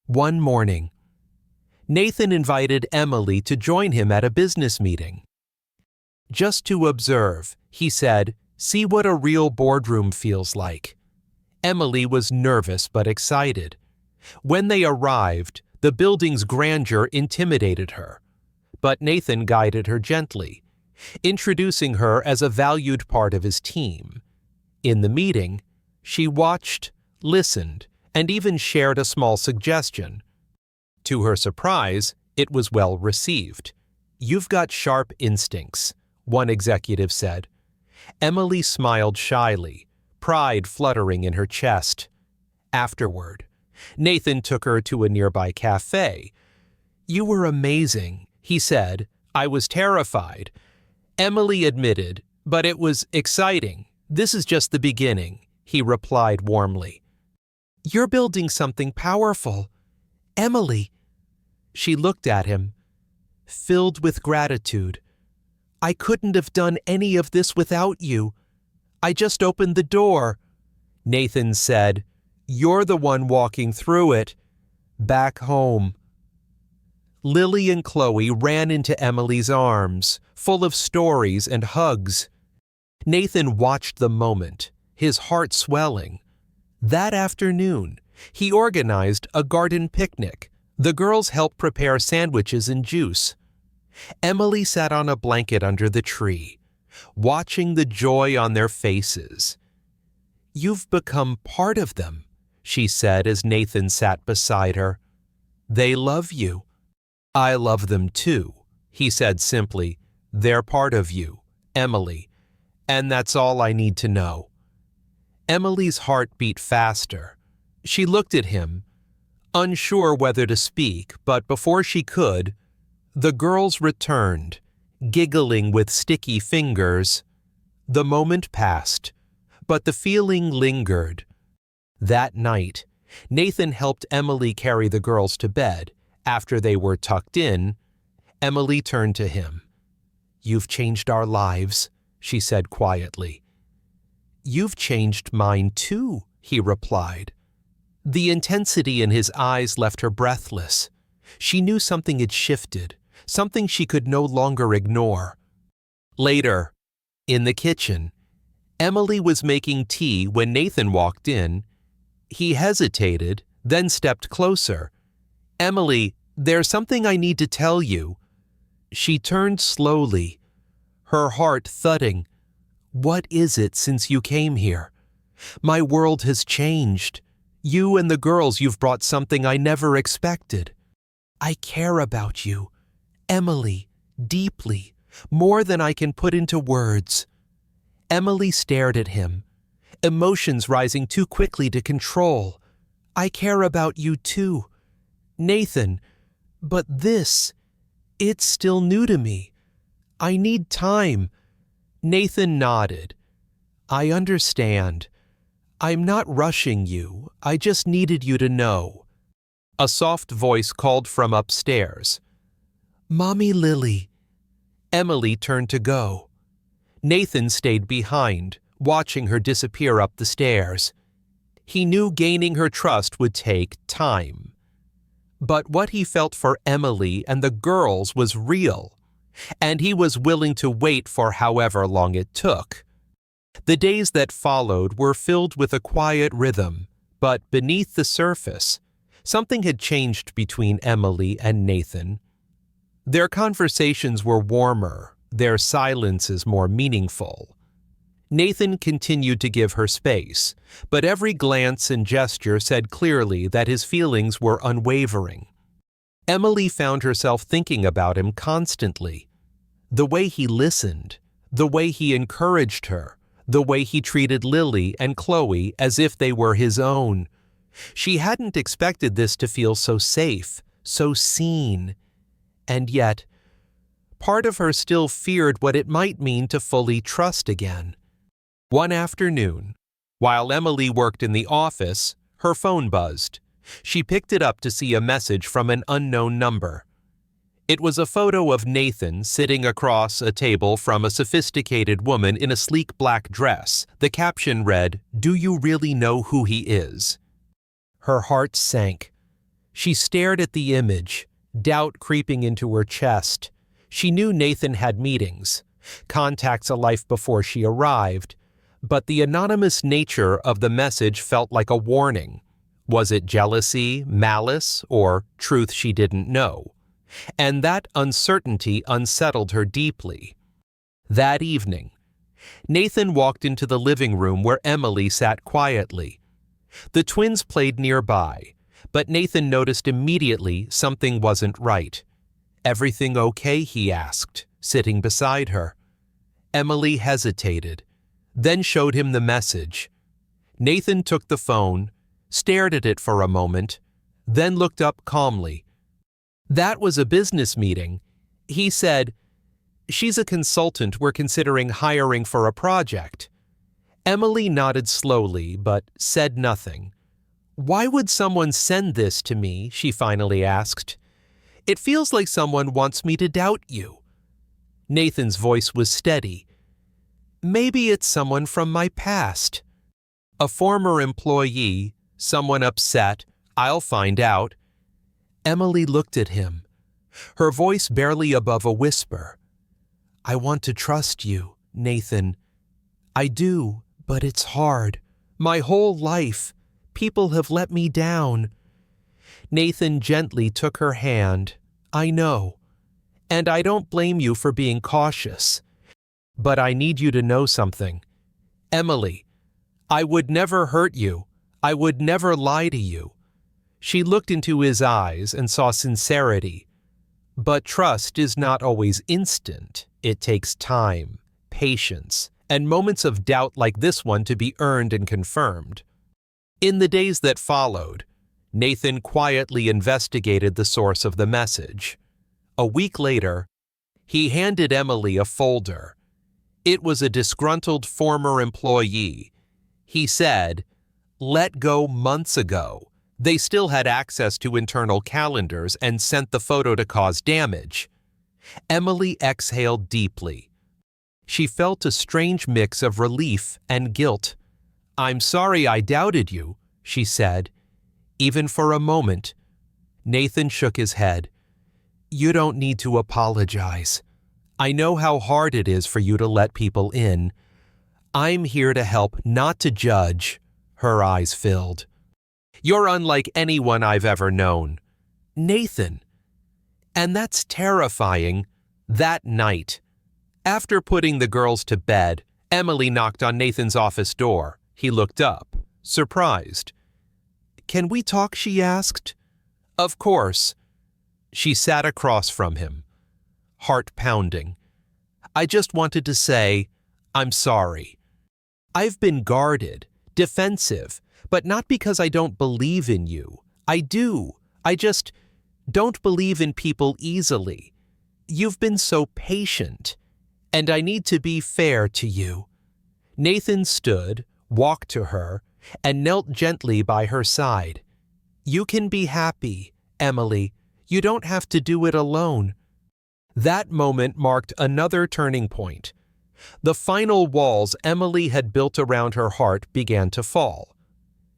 One morning, Nathan invited Emily to join him at a business meeting. "Just to observe," he said, "see what a real boardroom feels like." Emily was nervous but excited. When they arrived, the building's grandeur intimidated her. But Nathan guided her gently, introducing her as a valued part of his team. In the meeting, she watched, listened, and even shared a small suggestion. To her surprise, it was well received. "You've got sharp instincts," one executive said. Emily smiled shyly, pride fluttering in her chest. Afterward, Nathan took her to a nearby cafe. "You were amazing," he said. "I was terrified." Emily admitted, "But it was exciting. This is just the beginning," he replied warmly. "You're building something powerful. Emily." She looked at him, filled with gratitude. "I couldn't have done any of this without you. I just opened the door." Nathan said, "You're the one walking through it. Back home." Lily and Chloe ran into Emily's arms, full of stories and hugs. Nathan watched the moment, his heart swelling. That afternoon, he organized a garden picnic. The girls helped prepare sandwiches and juice. Emily sat on a blanket under the tree, watching the joy on their faces. "You've become part of them," she said as Nathan sat beside her. "They love you." "I love them too," he said simply. "They're part of you, Emily, and that's all I need to know." Emily's heart beat faster. She looked at him, Unsure whether to speak, but before she could, the girls returned, giggling with sticky fingers. The moment passed, but the feeling lingered. That night, Nathan helped Emily carry the girls to bed. After they were tucked in, Emily turned to him. "You've changed our lives," she said quietly. "You've changed mine too," he replied. The intensity in his eyes left her breathless. She knew something had shifted, something she could no longer ignore. Later, in the kitchen, Emily was making tea when Nathan walked in. He hesitated, then stepped closer. "Emily, there's something I need to tell you." She turned slowly, her heart thudding. "What is it since you came here? My world has changed. You and the girls, you've brought something I never expected. I care about you, Emily, deeply, more than I can put into words." Emily stared at him, emotions rising too quickly to control. "I care about you too, Nathan, but it's still new to me. I need time." Nathan nodded. "I understand. I'm not rushing you. I just needed you to know." A soft voice called from upstairs. "Mommy Lily." Emily turned to go. Nathan stayed behind, watching her disappear up the stairs. He knew gaining her trust would take time. But what he felt for Emily and the girls was real, and he was willing to wait for however long it took. The days that followed were filled with a quiet rhythm, but beneath the surface, something had changed between Emily and Nathan. Their conversations were warmer, their silences more meaningful. Nathan continued to give her space, but every glance and gesture said clearly that his feelings were unwavering. Emily found herself thinking about him constantly. The way he listened, the way he encouraged her, the way he treated Lily and Chloe as if they were his own. She hadn't expected this to feel so safe, so seen. And yet, part of her still feared what it might mean to fully trust again. One afternoon, while Emily worked in the office, her phone buzzed. She picked it up to see a message from an unknown number. It was a photo of Nathan sitting across a table from a sophisticated woman in a sleek black dress. The caption read, "Do you really know who he is?" Her heart sank. She stared at the image, doubt creeping into her chest. She knew Nathan had meetings, contacts a life before she arrived, but the anonymous nature of the message felt like a warning. Was it jealousy, malice, or truth she didn't know? And that uncertainty unsettled her deeply. That evening, Nathan walked into the living room where Emily sat quietly. The twins played nearby, but Nathan noticed immediately something wasn't right. "Everything okay?" he asked, sitting beside her. Emily hesitated, then showed him the message. Nathan took the phone, stared at it for a moment, then looked up calmly. "That was a business meeting." He said, "She's a consultant we're considering hiring for a project." Emily nodded slowly, but said nothing. "Why would someone send this to me?" she finally asked. "It feels like someone wants me to doubt you." Nathan's voice was steady. "Maybe it's someone from my past. A former employee, someone upset. I'll find out." Emily looked at him, her voice barely above a whisper. "I want to trust you, Nathan. I do, but it's hard. My whole life, people have let me down." Nathan gently took her hand. "I know, and I don't blame you for being cautious. But I need you to know something. Emily, I would never hurt you. I would never lie to you." She looked into his eyes and saw sincerity. But trust is not always instant. It takes time, patience, and moments of doubt like this one to be earned and confirmed. In the days that followed, Nathan quietly investigated the source of the message. A week later, he handed Emily a folder. It was a disgruntled former employee. He said, "Let go months ago. They still had access to internal calendars and sent the photo to cause damage." Emily exhaled deeply. She felt a strange mix of relief and guilt. "I'm sorry I doubted you," she said. "Even for a moment." Nathan shook his head. "You don't need to apologize. I know how hard it is for you to let people in. I'm here to help, not to judge." Her eyes filled. "You're unlike anyone I've ever known." "Nathan." And that's terrifying. That night, after putting the girls to bed, Emily knocked on Nathan's office door. He looked up, surprised. "Can we talk?" she asked. "Of course." She sat across from him, heart pounding. "I just wanted to say, I'm sorry. I've been guarded, defensive, but not because I don't believe in you. I do. I just don't believe in people easily. You've been so patient, and I need to be fair to you." Nathan stood, walked to her, and knelt gently by her side. "You can be happy, Emily. You don't have to do it alone." That moment marked another turning point. The final walls Emily had built around her heart began to fall.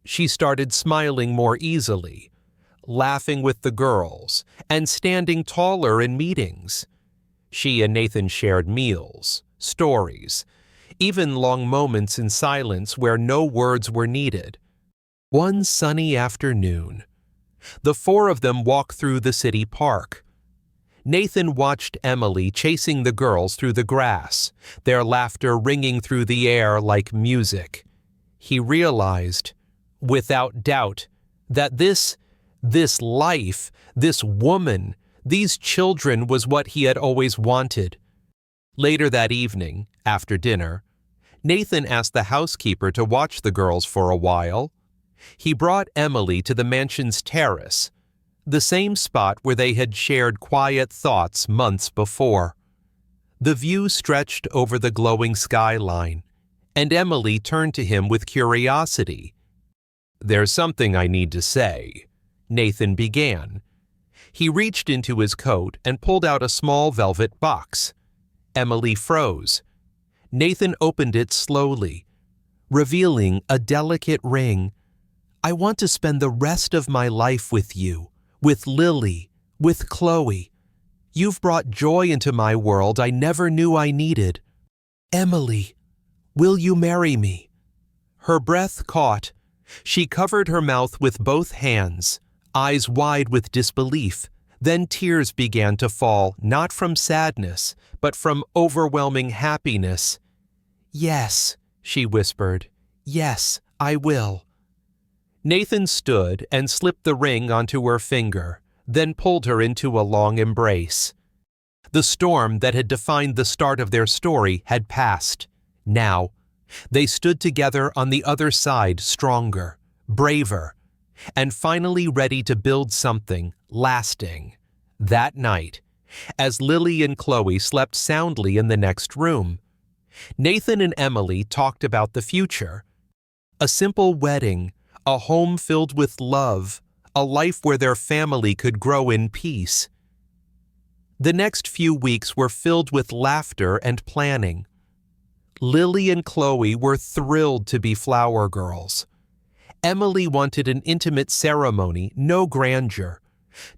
She started smiling more easily, laughing with the girls, and standing taller in meetings. She and Nathan shared meals, stories, even long moments in silence where no words were needed. One sunny afternoon, the four of them walked through the city park. Nathan watched Emily chasing the girls through the grass, their laughter ringing through the air like music. He realized, without doubt, that this life, this woman, these children was what he had always wanted. Later that evening, after dinner, Nathan asked the housekeeper to watch the girls for a while. He brought Emily to the mansion's terrace, the same spot where they had shared quiet thoughts months before. The view stretched over the glowing skyline, and Emily turned to him with curiosity. "There's something I need to say," Nathan began. He reached into his coat and pulled out a small velvet box. Emily froze. Nathan opened it slowly, revealing a delicate ring. "I want to spend the rest of my life with you, with Lily, with Chloe. You've brought joy into my world I never knew I needed. Emily, will you marry me?" Her breath caught. She covered her mouth with both hands, eyes wide with disbelief. Then tears began to fall, not from sadness, but from overwhelming happiness. "Yes," she whispered. "Yes, I will." Nathan stood and slipped the ring onto her finger, then pulled her into a long embrace. The storm that had defined the start of their story had passed. Now, they stood together on the other side, stronger, braver, and finally ready to build something lasting. That night, as Lily and Chloe slept soundly in the next room, Nathan and Emily talked about the future. A simple wedding, a home filled with love, a life where their family could grow in peace. The next few weeks were filled with laughter and planning. Lily and Chloe were thrilled to be flower girls. Emily wanted an intimate ceremony, no grandeur,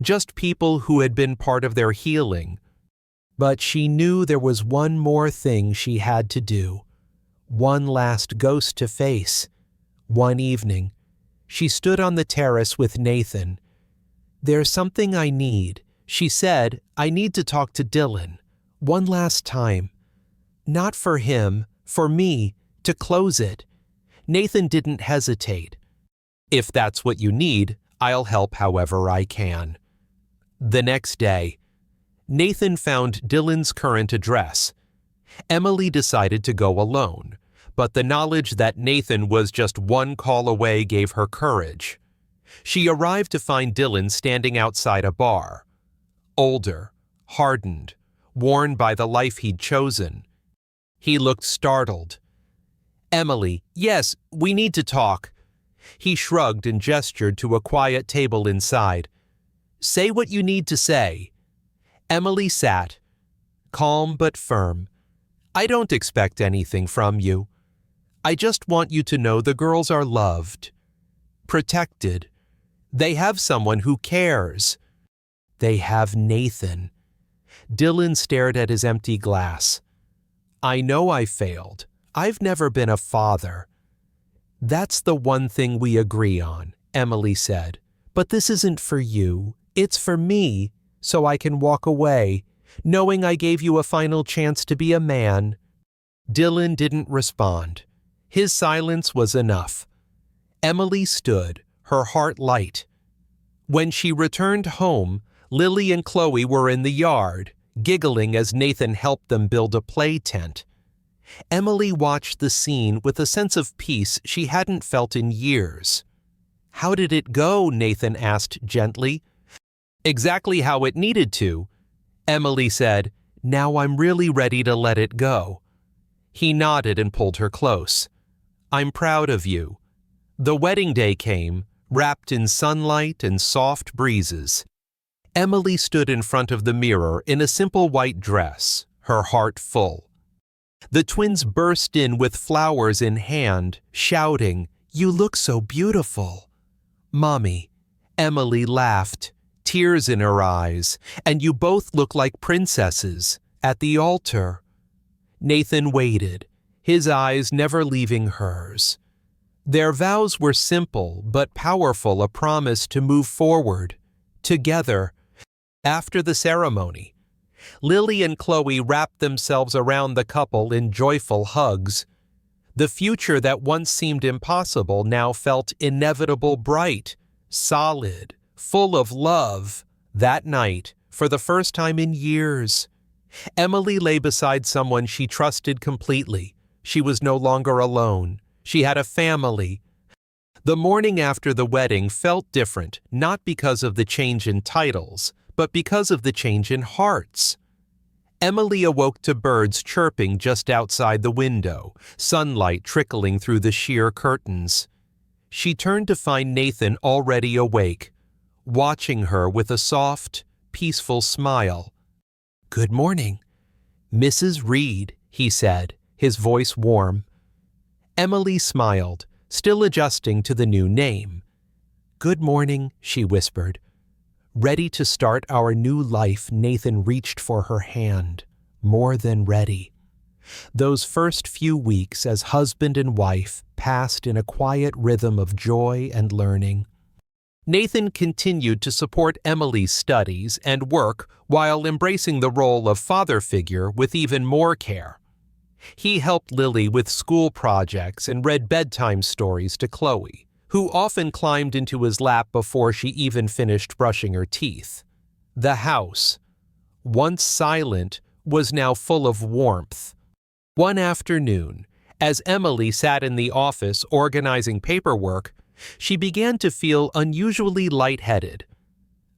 just people who had been part of their healing. But she knew there was one more thing she had to do, one last ghost to face. One evening, she stood on the terrace with Nathan. "There's something I need," she said. "I need to talk to Dylan. One last time. Not for him, for me, to close it." Nathan didn't hesitate. "If that's what you need, I'll help however I can." The next day, Nathan found Dylan's current address. Emily decided to go alone, but the knowledge that Nathan was just one call away gave her courage. She arrived to find Dylan standing outside a bar. Older, hardened, worn by the life he'd chosen. He looked startled. "Emily, yes, we need to talk." He shrugged and gestured to a quiet table inside. "Say what you need to say." Emily sat, calm but firm. "I don't expect anything from you. I just want you to know the girls are loved, protected. They have someone who cares. They have Nathan." Dylan stared at his empty glass. "I know I failed. I've never been a father." "That's the one thing we agree on," Emily said. "But this isn't for you. It's for me, so I can walk away, knowing I gave you a final chance to be a man." Dylan didn't respond. His silence was enough. Emily stood, her heart light. When she returned home, Lily and Chloe were in the yard, giggling as Nathan helped them build a play tent. Emily watched the scene with a sense of peace she hadn't felt in years. "How did it go?" Nathan asked gently. "Exactly how it needed to." Emily said, "Now I'm really ready to let it go." He nodded and pulled her close. "I'm proud of you." The wedding day came, wrapped in sunlight and soft breezes. Emily stood in front of the mirror in a simple white dress, her heart full. The twins burst in with flowers in hand, shouting, "You look so beautiful." "Mommy," Emily laughed, tears in her eyes, "and you both look like princesses at the altar." Nathan waited, his eyes never leaving hers. Their vows were simple but powerful, a promise to move forward, together. After the ceremony, Lily and Chloe wrapped themselves around the couple in joyful hugs. The future that once seemed impossible now felt inevitable, bright, solid, full of love. That night, for the first time in years, Emily lay beside someone she trusted completely. She was no longer alone. She had a family. The morning after the wedding felt different, not because of the change in titles, but because of the change in hearts. Emily awoke to birds chirping just outside the window, sunlight trickling through the sheer curtains. She turned to find Nathan already awake, watching her with a soft, peaceful smile. "Good morning." "Mrs. Reed," he said, his voice warm. Emily smiled, still adjusting to the new name. "Good morning," she whispered. Ready to start our new life, Nathan reached for her hand, more than ready. Those first few weeks as husband and wife passed in a quiet rhythm of joy and learning. Nathan continued to support Emily's studies and work while embracing the role of father figure with even more care. He helped Lily with school projects and read bedtime stories to Chloe, who often climbed into his lap before she even finished brushing her teeth. The house, once silent, was now full of warmth. One afternoon, as Emily sat in the office organizing paperwork, she began to feel unusually lightheaded.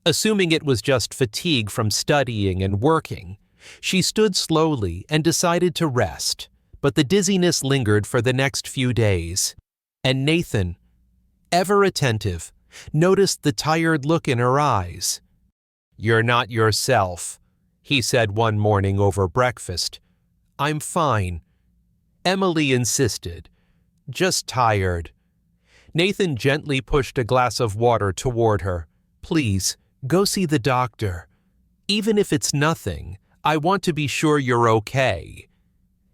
Assuming it was just fatigue from studying and working, she stood slowly and decided to rest, but the dizziness lingered for the next few days. And Nathan, ever attentive, noticed the tired look in her eyes. "You're not yourself," he said one morning over breakfast. "I'm fine." Emily insisted. "Just tired." Nathan gently pushed a glass of water toward her. "Please, go see the doctor. Even if it's nothing, I want to be sure you're okay."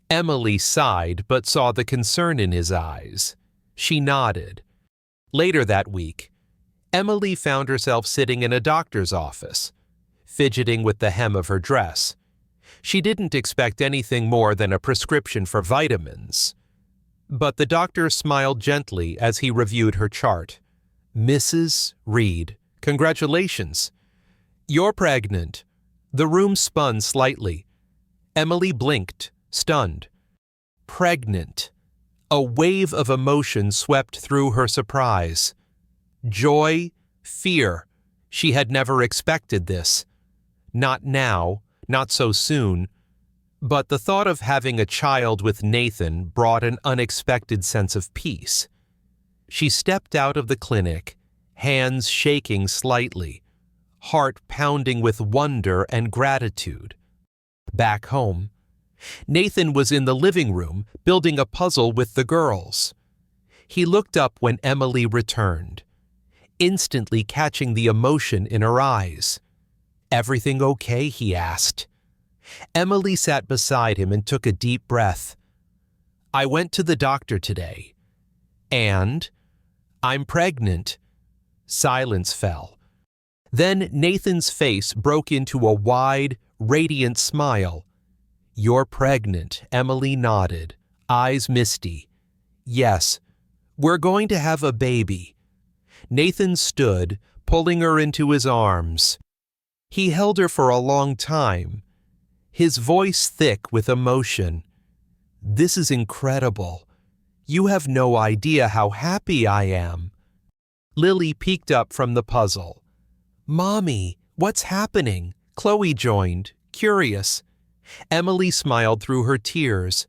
Emily sighed but saw the concern in his eyes. She nodded. Later that week, Emily found herself sitting in a doctor's office, fidgeting with the hem of her dress. She didn't expect anything more than a prescription for vitamins. But the doctor smiled gently as he reviewed her chart. "Mrs. Reed, congratulations. You're pregnant." The room spun slightly. Emily blinked, stunned. Pregnant. A wave of emotion swept through her surprise. Joy, fear. She had never expected this. Not now, not so soon. But the thought of having a child with Nathan brought an unexpected sense of peace. She stepped out of the clinic, hands shaking slightly, heart pounding with wonder and gratitude. Back home, Nathan was in the living room building a puzzle with the girls. He looked up when Emily returned, instantly catching the emotion in her eyes. "Everything okay?" he asked. Emily sat beside him and took a deep breath. "I went to the doctor today. And I'm pregnant." Silence fell. Then Nathan's face broke into a wide, radiant smile. "You're pregnant," Emily nodded, eyes misty. "Yes, we're going to have a baby." Nathan stood, pulling her into his arms. He held her for a long time, his voice thick with emotion. "This is incredible. You have no idea how happy I am." Lily peeked up from the puzzle. "Mommy, what's happening?" Chloe joined, curious. Emily smiled through her tears.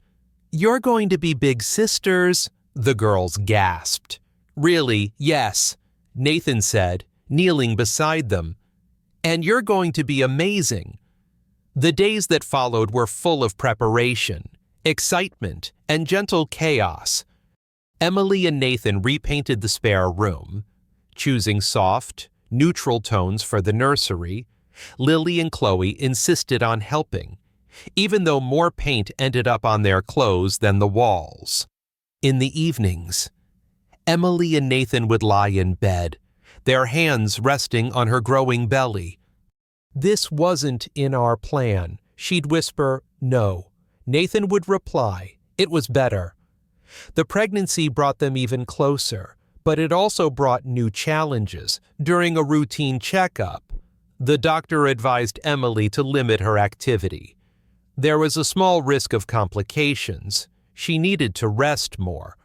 "You're going to be big sisters," the girls gasped. "Really, yes," Nathan said, kneeling beside them. "And you're going to be amazing." The days that followed were full of preparation, excitement, and gentle chaos. Emily and Nathan repainted the spare room, choosing soft, neutral tones for the nursery. Lily and Chloe insisted on helping, even though more paint ended up on their clothes than the walls. In the evenings, Emily and Nathan would lie in bed, their hands resting on her growing belly. "This wasn't in our plan," she'd whisper. "No." Nathan would reply, "It was better." The pregnancy brought them even closer, but it also brought new challenges. During a routine checkup, the doctor advised Emily to limit her activity. There was a small risk of complications. She needed to rest more.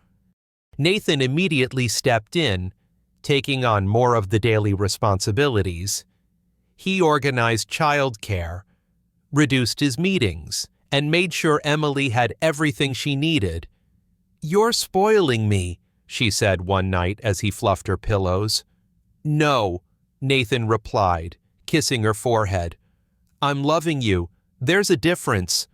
Nathan immediately stepped in, taking on more of the daily responsibilities. He organized childcare, reduced his meetings, and made sure Emily had everything she needed. "You're spoiling me," she said one night as he fluffed her pillows. "No," Nathan replied, kissing her forehead. "I'm loving you. There's a difference."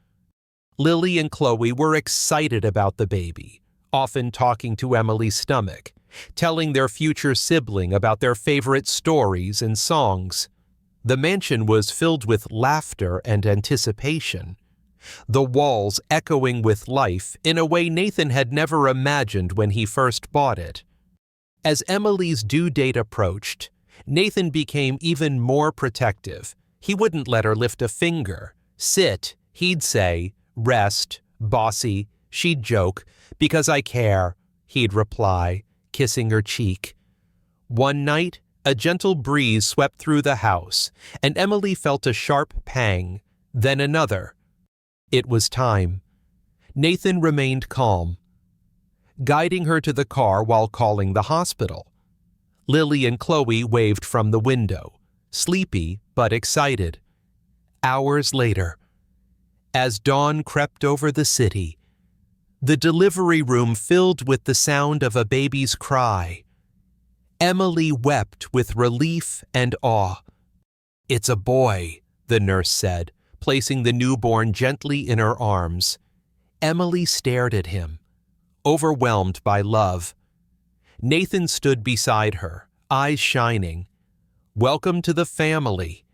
Lily and Chloe were excited about the baby, often talking to Emily's stomach, telling their future sibling about their favorite stories and songs. The mansion was filled with laughter and anticipation, the walls echoing with life in a way Nathan had never imagined when he first bought it. As Emily's due date approached, Nathan became even more protective. He wouldn't let her lift a finger. "Sit," he'd say. "Rest, bossy," she'd joke. "Because I care," he'd reply, kissing her cheek. One night, a gentle breeze swept through the house, and Emily felt a sharp pang, then another. It was time. Nathan remained calm, guiding her to the car while calling the hospital. Lily and Chloe waved from the window, sleepy but excited. Hours later, as dawn crept over the city, the delivery room filled with the sound of a baby's cry. Emily wept with relief and awe. "It's a boy," the nurse said, placing the newborn gently in her arms. Emily stared at him, overwhelmed by love. Nathan stood beside her, eyes shining. "Welcome to the family."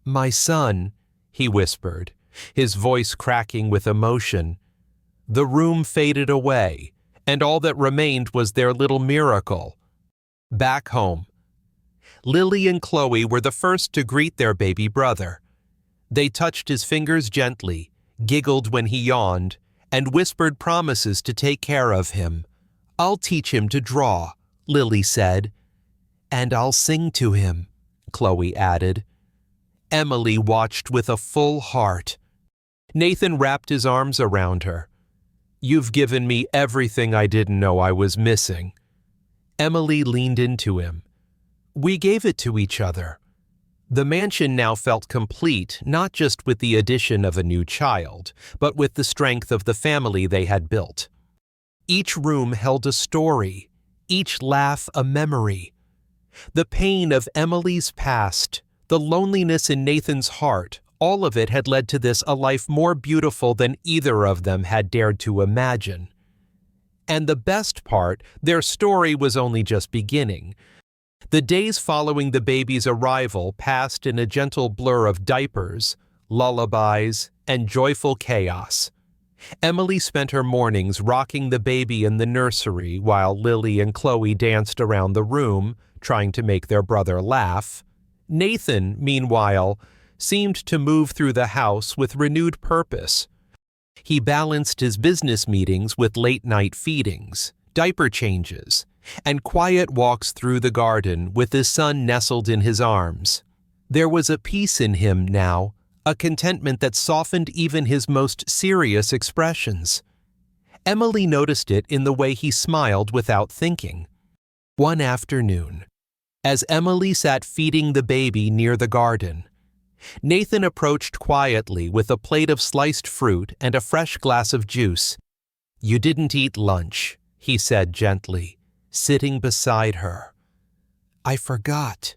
"My son," he whispered, his voice cracking with emotion. The room faded away, and all that remained was their little miracle. Back home, Lily and Chloe were the first to greet their baby brother. They touched his fingers gently, giggled when he yawned, and whispered promises to take care of him. "I'll teach him to draw," Lily said. "And I'll sing to him," Chloe added. Emily watched with a full heart. Nathan wrapped his arms around her. "You've given me everything I didn't know I was missing." Emily leaned into him, We gave it to each other. The mansion now felt complete, not just with the addition of a new child, but with the strength of the family they had built. Each room held a story, each laugh a memory. The pain of Emily's past, the loneliness in Nathan's heart, all of it had led to this, a life more beautiful than either of them had dared to imagine. And the best part, their story was only just beginning. The days following the baby's arrival passed in a gentle blur of diapers, lullabies, and joyful chaos. Emily spent her mornings rocking the baby in the nursery while Lily and Chloe danced around the room, trying to make their brother laugh. Nathan, meanwhile, seemed to move through the house with renewed purpose. He balanced his business meetings with late-night feedings, diaper changes, and quiet walks through the garden with his son nestled in his arms. There was a peace in him now, a contentment that softened even his most serious expressions. Emily noticed it in the way he smiled without thinking. One afternoon, as Emily sat feeding the baby near the garden, Nathan approached quietly with a plate of sliced fruit and a fresh glass of juice. "You didn't eat lunch," he said gently, sitting beside her. "I forgot,"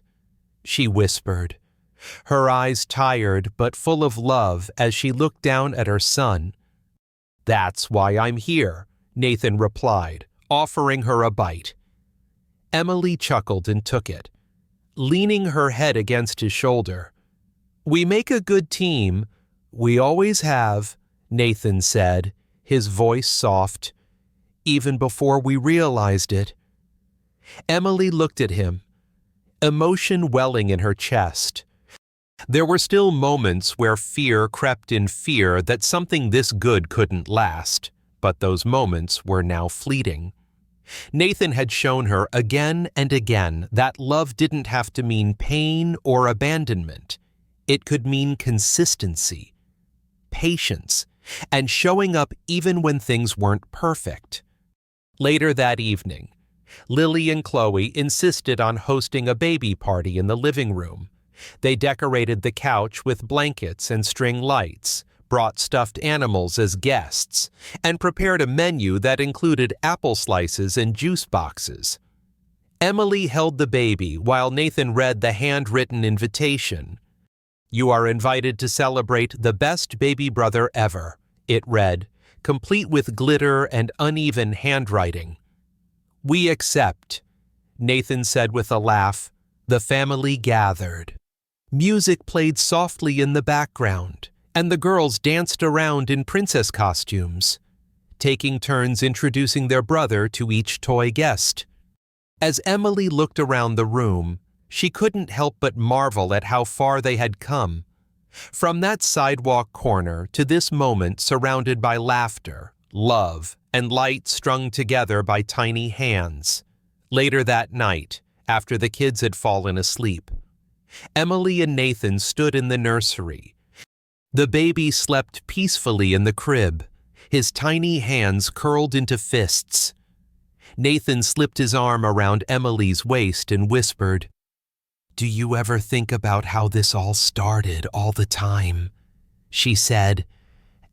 she whispered, her eyes tired but full of love as she looked down at her son. "That's why I'm here," Nathan replied, offering her a bite. Emily chuckled and took it, leaning her head against his shoulder. "We make a good team. We always have," Nathan said, his voice soft, "even before we realized it." Emily looked at him, emotion welling in her chest. There were still moments where fear crept in, fear that something this good couldn't last, but those moments were now fleeting. Nathan had shown her again and again that love didn't have to mean pain or abandonment. It could mean consistency, patience, and showing up even when things weren't perfect. Later that evening, Lily and Chloe insisted on hosting a baby party in the living room. They decorated the couch with blankets and string lights, brought stuffed animals as guests, and prepared a menu that included apple slices and juice boxes. Emily held the baby while Nathan read the handwritten invitation. "You are invited to celebrate the best baby brother ever," it read, complete with glitter and uneven handwriting. "We accept," Nathan said with a laugh. The family gathered. Music played softly in the background, and the girls danced around in princess costumes, taking turns introducing their brother to each toy guest. As Emily looked around the room, she couldn't help but marvel at how far they had come. From that sidewalk corner to this moment surrounded by laughter, love, and light strung together by tiny hands. Later that night, after the kids had fallen asleep, Emily and Nathan stood in the nursery. The baby slept peacefully in the crib, his tiny hands curled into fists. Nathan slipped his arm around Emily's waist and whispered, "Do you ever think about how this all started all the time?" She said,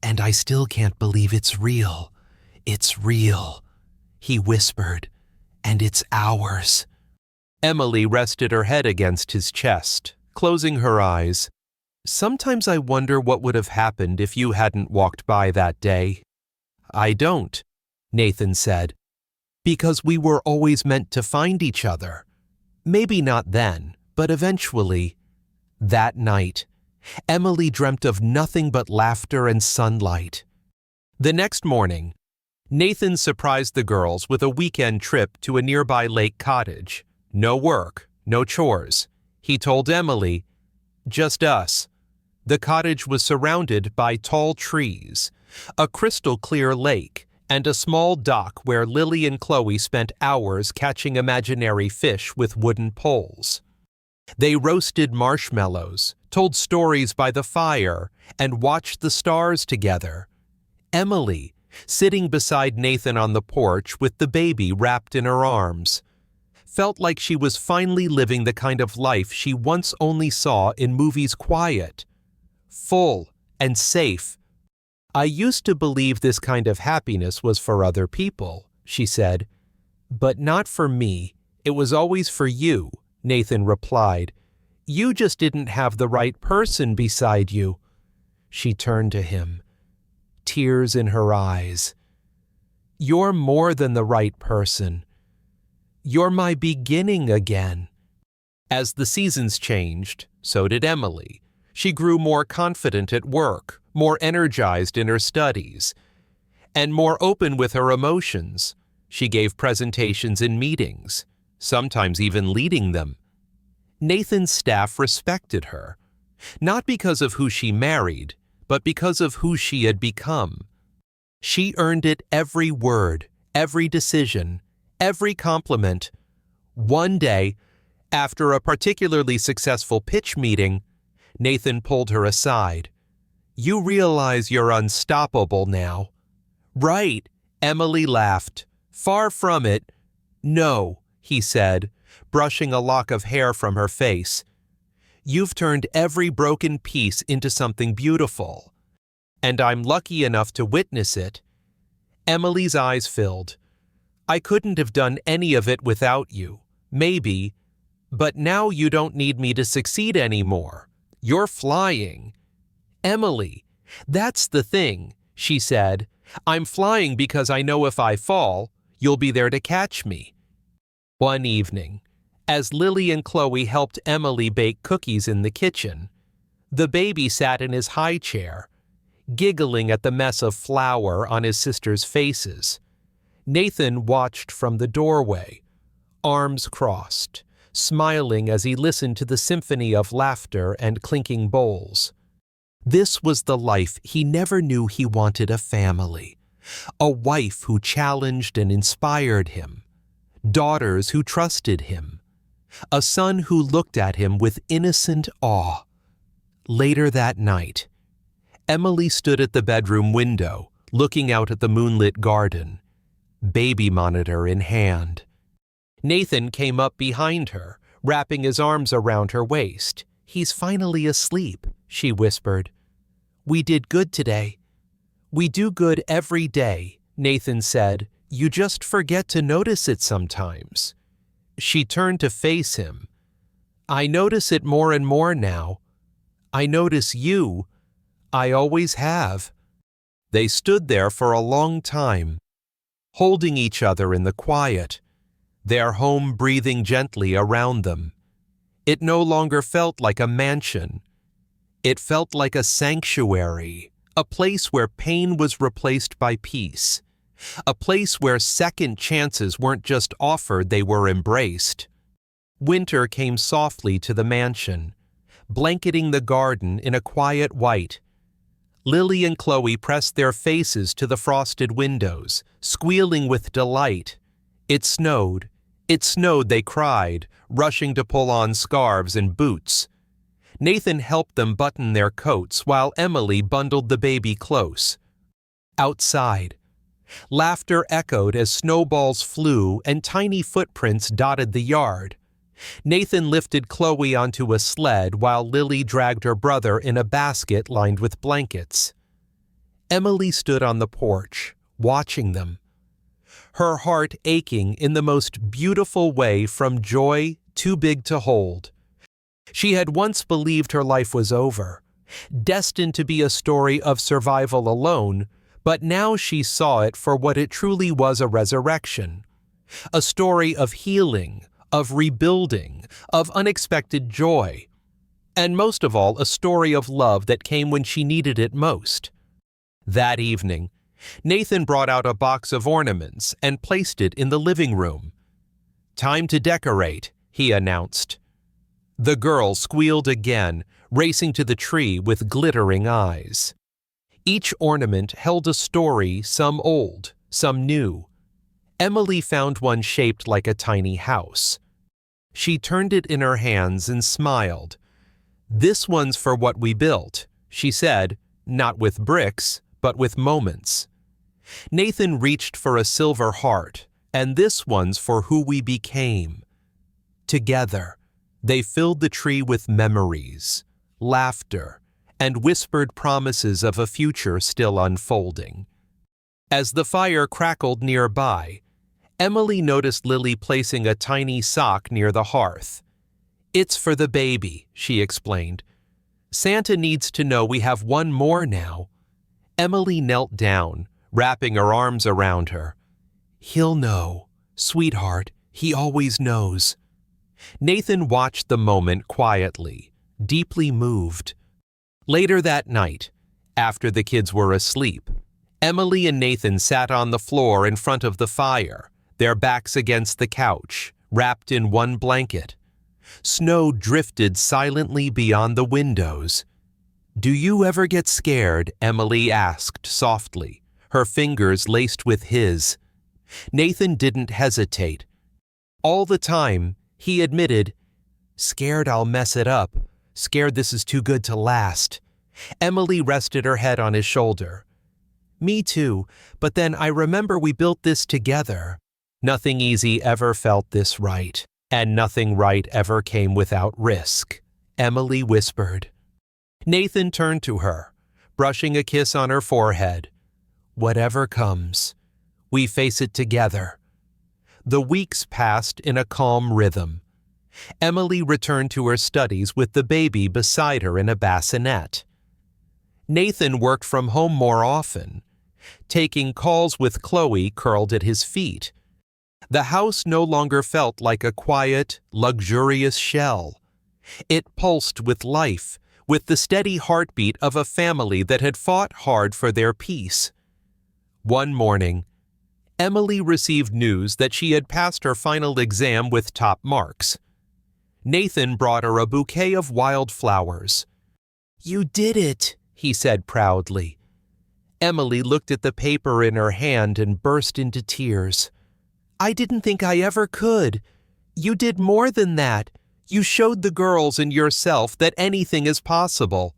"And I still can't believe it's real. It's real," he whispered, "and it's ours." Emily rested her head against his chest, closing her eyes. "Sometimes I wonder what would have happened if you hadn't walked by that day." "I don't," Nathan said, "because we were always meant to find each other. Maybe not then, but eventually." That night, Emily dreamt of nothing but laughter and sunlight. The next morning, Nathan surprised the girls with a weekend trip to a nearby lake cottage. No work, no chores. He told Emily, "Just us." The cottage was surrounded by tall trees, a crystal-clear lake, and a small dock where Lily and Chloe spent hours catching imaginary fish with wooden poles. They roasted marshmallows, told stories by the fire, and watched the stars together. Emily, sitting beside Nathan on the porch with the baby wrapped in her arms, felt like she was finally living the kind of life she once only saw in movies. Quiet, full, and safe. "I used to believe this kind of happiness was for other people," she said. "But not for me. It was always for you," Nathan replied. "You just didn't have the right person beside you." She turned to him, tears in her eyes. "You're more than the right person. You're my beginning again." As the seasons changed, so did Emily. She grew more confident at work, more energized in her studies, and more open with her emotions. She gave presentations in meetings, sometimes even leading them. Nathan's staff respected her, not because of who she married, but because of who she had become. She earned it every word, every decision, every compliment. One day, after a particularly successful pitch meeting, Nathan pulled her aside. "You realize you're unstoppable now." "Right," Emily laughed. "Far from it." "No," he said, brushing a lock of hair from her face. "You've turned every broken piece into something beautiful, and I'm lucky enough to witness it." Emily's eyes filled. "I couldn't have done any of it without you, maybe, but now you don't need me to succeed anymore. You're flying." "Emily, that's the thing," she said. "I'm flying because I know if I fall, you'll be there to catch me." One evening, as Lily and Chloe helped Emily bake cookies in the kitchen, the baby sat in his high chair, giggling at the mess of flour on his sisters' faces. Nathan watched from the doorway, arms crossed, smiling as he listened to the symphony of laughter and clinking bowls. This was the life he never knew he wanted: a family, a wife who challenged and inspired him, daughters who trusted him, a son who looked at him with innocent awe. Later that night, Emily stood at the bedroom window, looking out at the moonlit garden, baby monitor in hand. Nathan came up behind her, wrapping his arms around her waist. "He's finally asleep," she whispered. "We did good today." "We do good every day," Nathan said. "You just forget to notice it sometimes." She turned to face him. "I notice it more and more now. I notice you. I always have." They stood there for a long time, holding each other in the quiet, their home breathing gently around them. It no longer felt like a mansion. It felt like a sanctuary, a place where pain was replaced by peace, a place where second chances weren't just offered, they were embraced. Winter came softly to the mansion, blanketing the garden in a quiet white. Lily and Chloe pressed their faces to the frosted windows, squealing with delight. It snowed, they cried, rushing to pull on scarves and boots. Nathan helped them button their coats while Emily bundled the baby close. Outside, laughter echoed as snowballs flew and tiny footprints dotted the yard. Nathan lifted Chloe onto a sled while Lily dragged her brother in a basket lined with blankets. Emily stood on the porch, watching them, her heart aching in the most beautiful way, from joy too big to hold. She had once believed her life was over, destined to be a story of survival alone, but now she saw it for what it truly was: a resurrection, a story of healing, of rebuilding, of unexpected joy, and most of all, a story of love that came when she needed it most. That evening, Nathan brought out a box of ornaments and placed it in the living room. "Time to decorate," he announced. The girl squealed again, racing to the tree with glittering eyes. Each ornament held a story, some old, some new. Emily found one shaped like a tiny house. She turned it in her hands and smiled. "This one's for what we built," she said, "not with bricks, but with moments." Nathan reached for a silver heart, "And this one's for who we became." Together, they filled the tree with memories, laughter, and whispered promises of a future still unfolding. As the fire crackled nearby, Emily noticed Lily placing a tiny sock near the hearth. "It's for the baby," she explained. "Santa needs to know we have one more now." Emily knelt down, wrapping her arms around her. "He'll know, sweetheart, he always knows." Nathan watched the moment quietly, deeply moved. Later that night, after the kids were asleep, Emily and Nathan sat on the floor in front of the fire, their backs against the couch, wrapped in one blanket. Snow drifted silently beyond the windows. "Do you ever get scared?" Emily asked softly, her fingers laced with his. Nathan didn't hesitate. "All the time," he admitted. "Scared I'll mess it up. Scared this is too good to last." Emily rested her head on his shoulder. "Me too, but then I remember we built this together." Nothing easy ever felt this right, and nothing right ever came without risk, Emily whispered. Nathan turned to her, brushing a kiss on her forehead. "Whatever comes, we face it together." The weeks passed in a calm rhythm. Emily returned to her studies with the baby beside her in a bassinet. Nathan worked from home more often, taking calls with Chloe curled at his feet. The house no longer felt like a quiet, luxurious shell. It pulsed with life, with the steady heartbeat of a family that had fought hard for their peace. One morning, Emily received news that she had passed her final exam with top marks. Nathan brought her a bouquet of wildflowers. "You did it," he said proudly. Emily looked at the paper in her hand and burst into tears. "I didn't think I ever could. You did more than that. You showed the girls and yourself that anything is possible."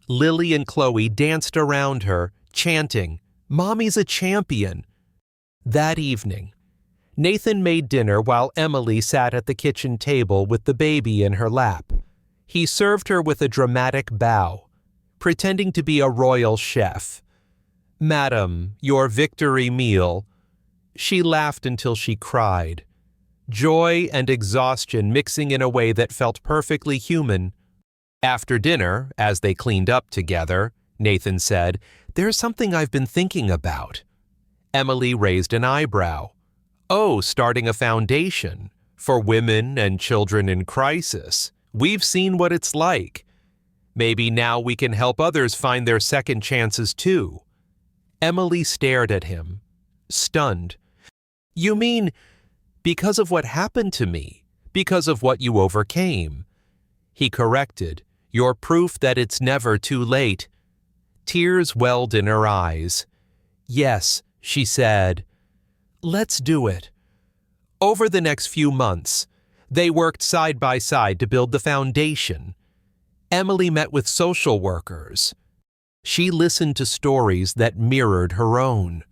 Lily and Chloe danced around her, chanting, "Mommy's a champion." That evening, Nathan made dinner while Emily sat at the kitchen table with the baby in her lap. He served her with a dramatic bow, pretending to be a royal chef. "Madam, your victory meal." She laughed until she cried, joy and exhaustion mixing in a way that felt perfectly human. After dinner, as they cleaned up together, Nathan said, "There's something I've been thinking about." Emily raised an eyebrow. "Oh, starting a foundation for women and children in crisis. We've seen what it's like. Maybe now we can help others find their second chances too." Emily stared at him, stunned. "You mean because of what happened to me, because of what you overcame?" He corrected, "You're proof that it's never too late." Tears welled in her eyes. "Yes," she said. "Let's do it." Over the next few months, they worked side by side to build the foundation. Emily met with social workers. She listened to stories that mirrored her own.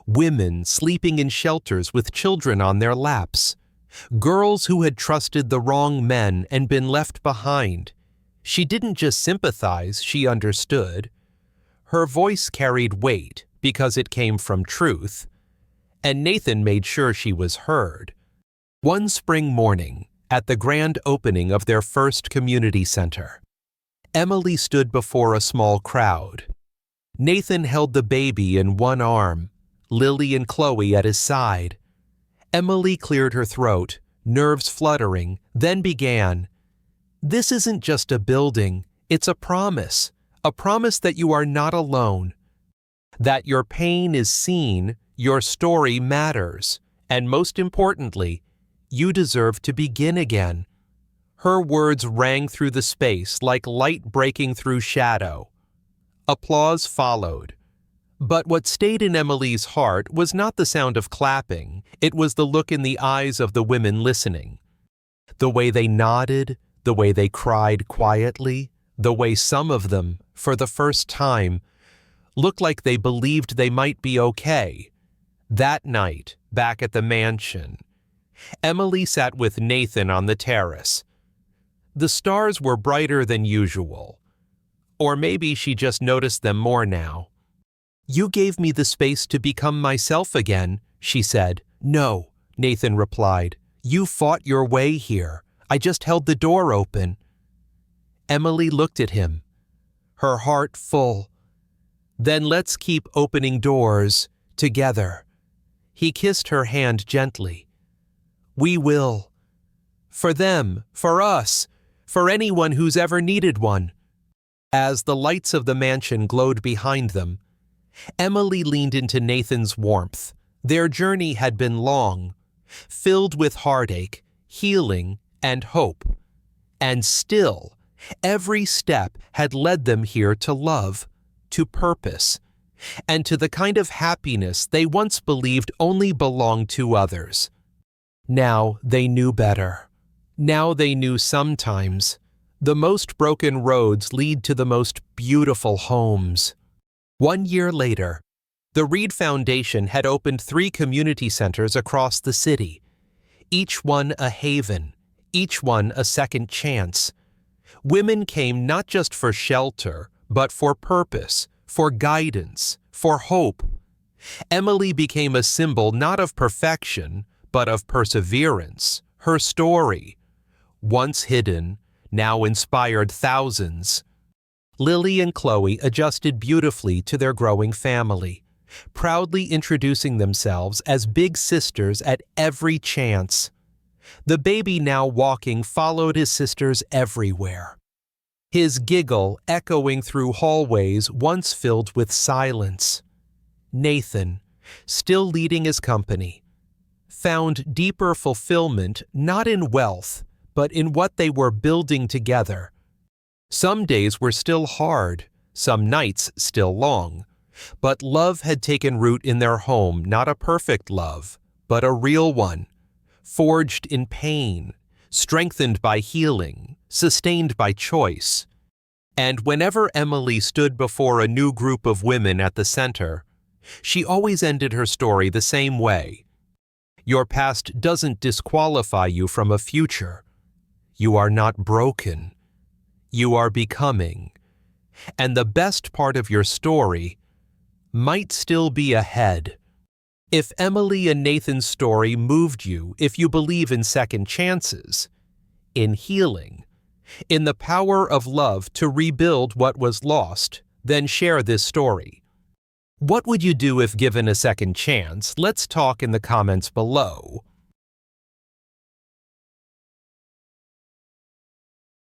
Women sleeping in shelters with children on their laps. Girls who had trusted the wrong men and been left behind. She didn't just sympathize, she understood. Her voice carried weight because it came from truth. And Nathan made sure she was heard. One spring morning, at the grand opening of their first community center, Emily stood before a small crowd. Nathan held the baby in one arm, Lily and Chloe at his side. Emily cleared her throat, nerves fluttering, then began, "This isn't just a building, it's a promise that you are not alone, that your pain is seen, your story matters, and most importantly, you deserve to begin again." Her words rang through the space like light breaking through shadow. Applause followed. But what stayed in Emily's heart was not the sound of clapping, it was the look in the eyes of the women listening. The way they nodded, the way they cried quietly, the way some of them, for the first time, looked like they believed they might be okay. That night, back at the mansion, Emily sat with Nathan on the terrace. The stars were brighter than usual. Or maybe she just noticed them more now. "You gave me the space to become myself again," she said. "No," Nathan replied. "You fought your way here. I just held the door open." Emily looked at him, her heart full. "Then let's keep opening doors together." He kissed her hand gently. "We will. For them, for us, for anyone who's ever needed one." As the lights of the mansion glowed behind them, Emily leaned into Nathan's warmth. Their journey had been long, filled with heartache, healing, and hope. And still, every step had led them here to love, to purpose, and to the kind of happiness they once believed only belonged to others. Now they knew better. Now they knew sometimes the most broken roads lead to the most beautiful homes. 1 year later, the Reed Foundation had opened 3 community centers across the city, each one a haven, each one a second chance. Women came not just for shelter, but for purpose, for guidance, for hope. Emily became a symbol not of perfection, but of perseverance. Her story, once hidden, now inspired thousands. Lily and Chloe adjusted beautifully to their growing family, proudly introducing themselves as big sisters at every chance. The baby now walking followed his sisters everywhere, his giggle echoing through hallways once filled with silence. Nathan, still leading his company, found deeper fulfillment not in wealth, but in what they were building together. Some days were still hard, some nights still long, but love had taken root in their home, not a perfect love, but a real one, forged in pain, strengthened by healing, sustained by choice. And whenever Emily stood before a new group of women at the center, she always ended her story the same way. Your past doesn't disqualify you from a future. You are not broken. You are becoming. And the best part of your story might still be ahead. If Emily and Nathan's story moved you, if you believe in second chances, in healing, in the power of love to rebuild what was lost, then share this story. What would you do if given a second chance? Let's talk in the comments below.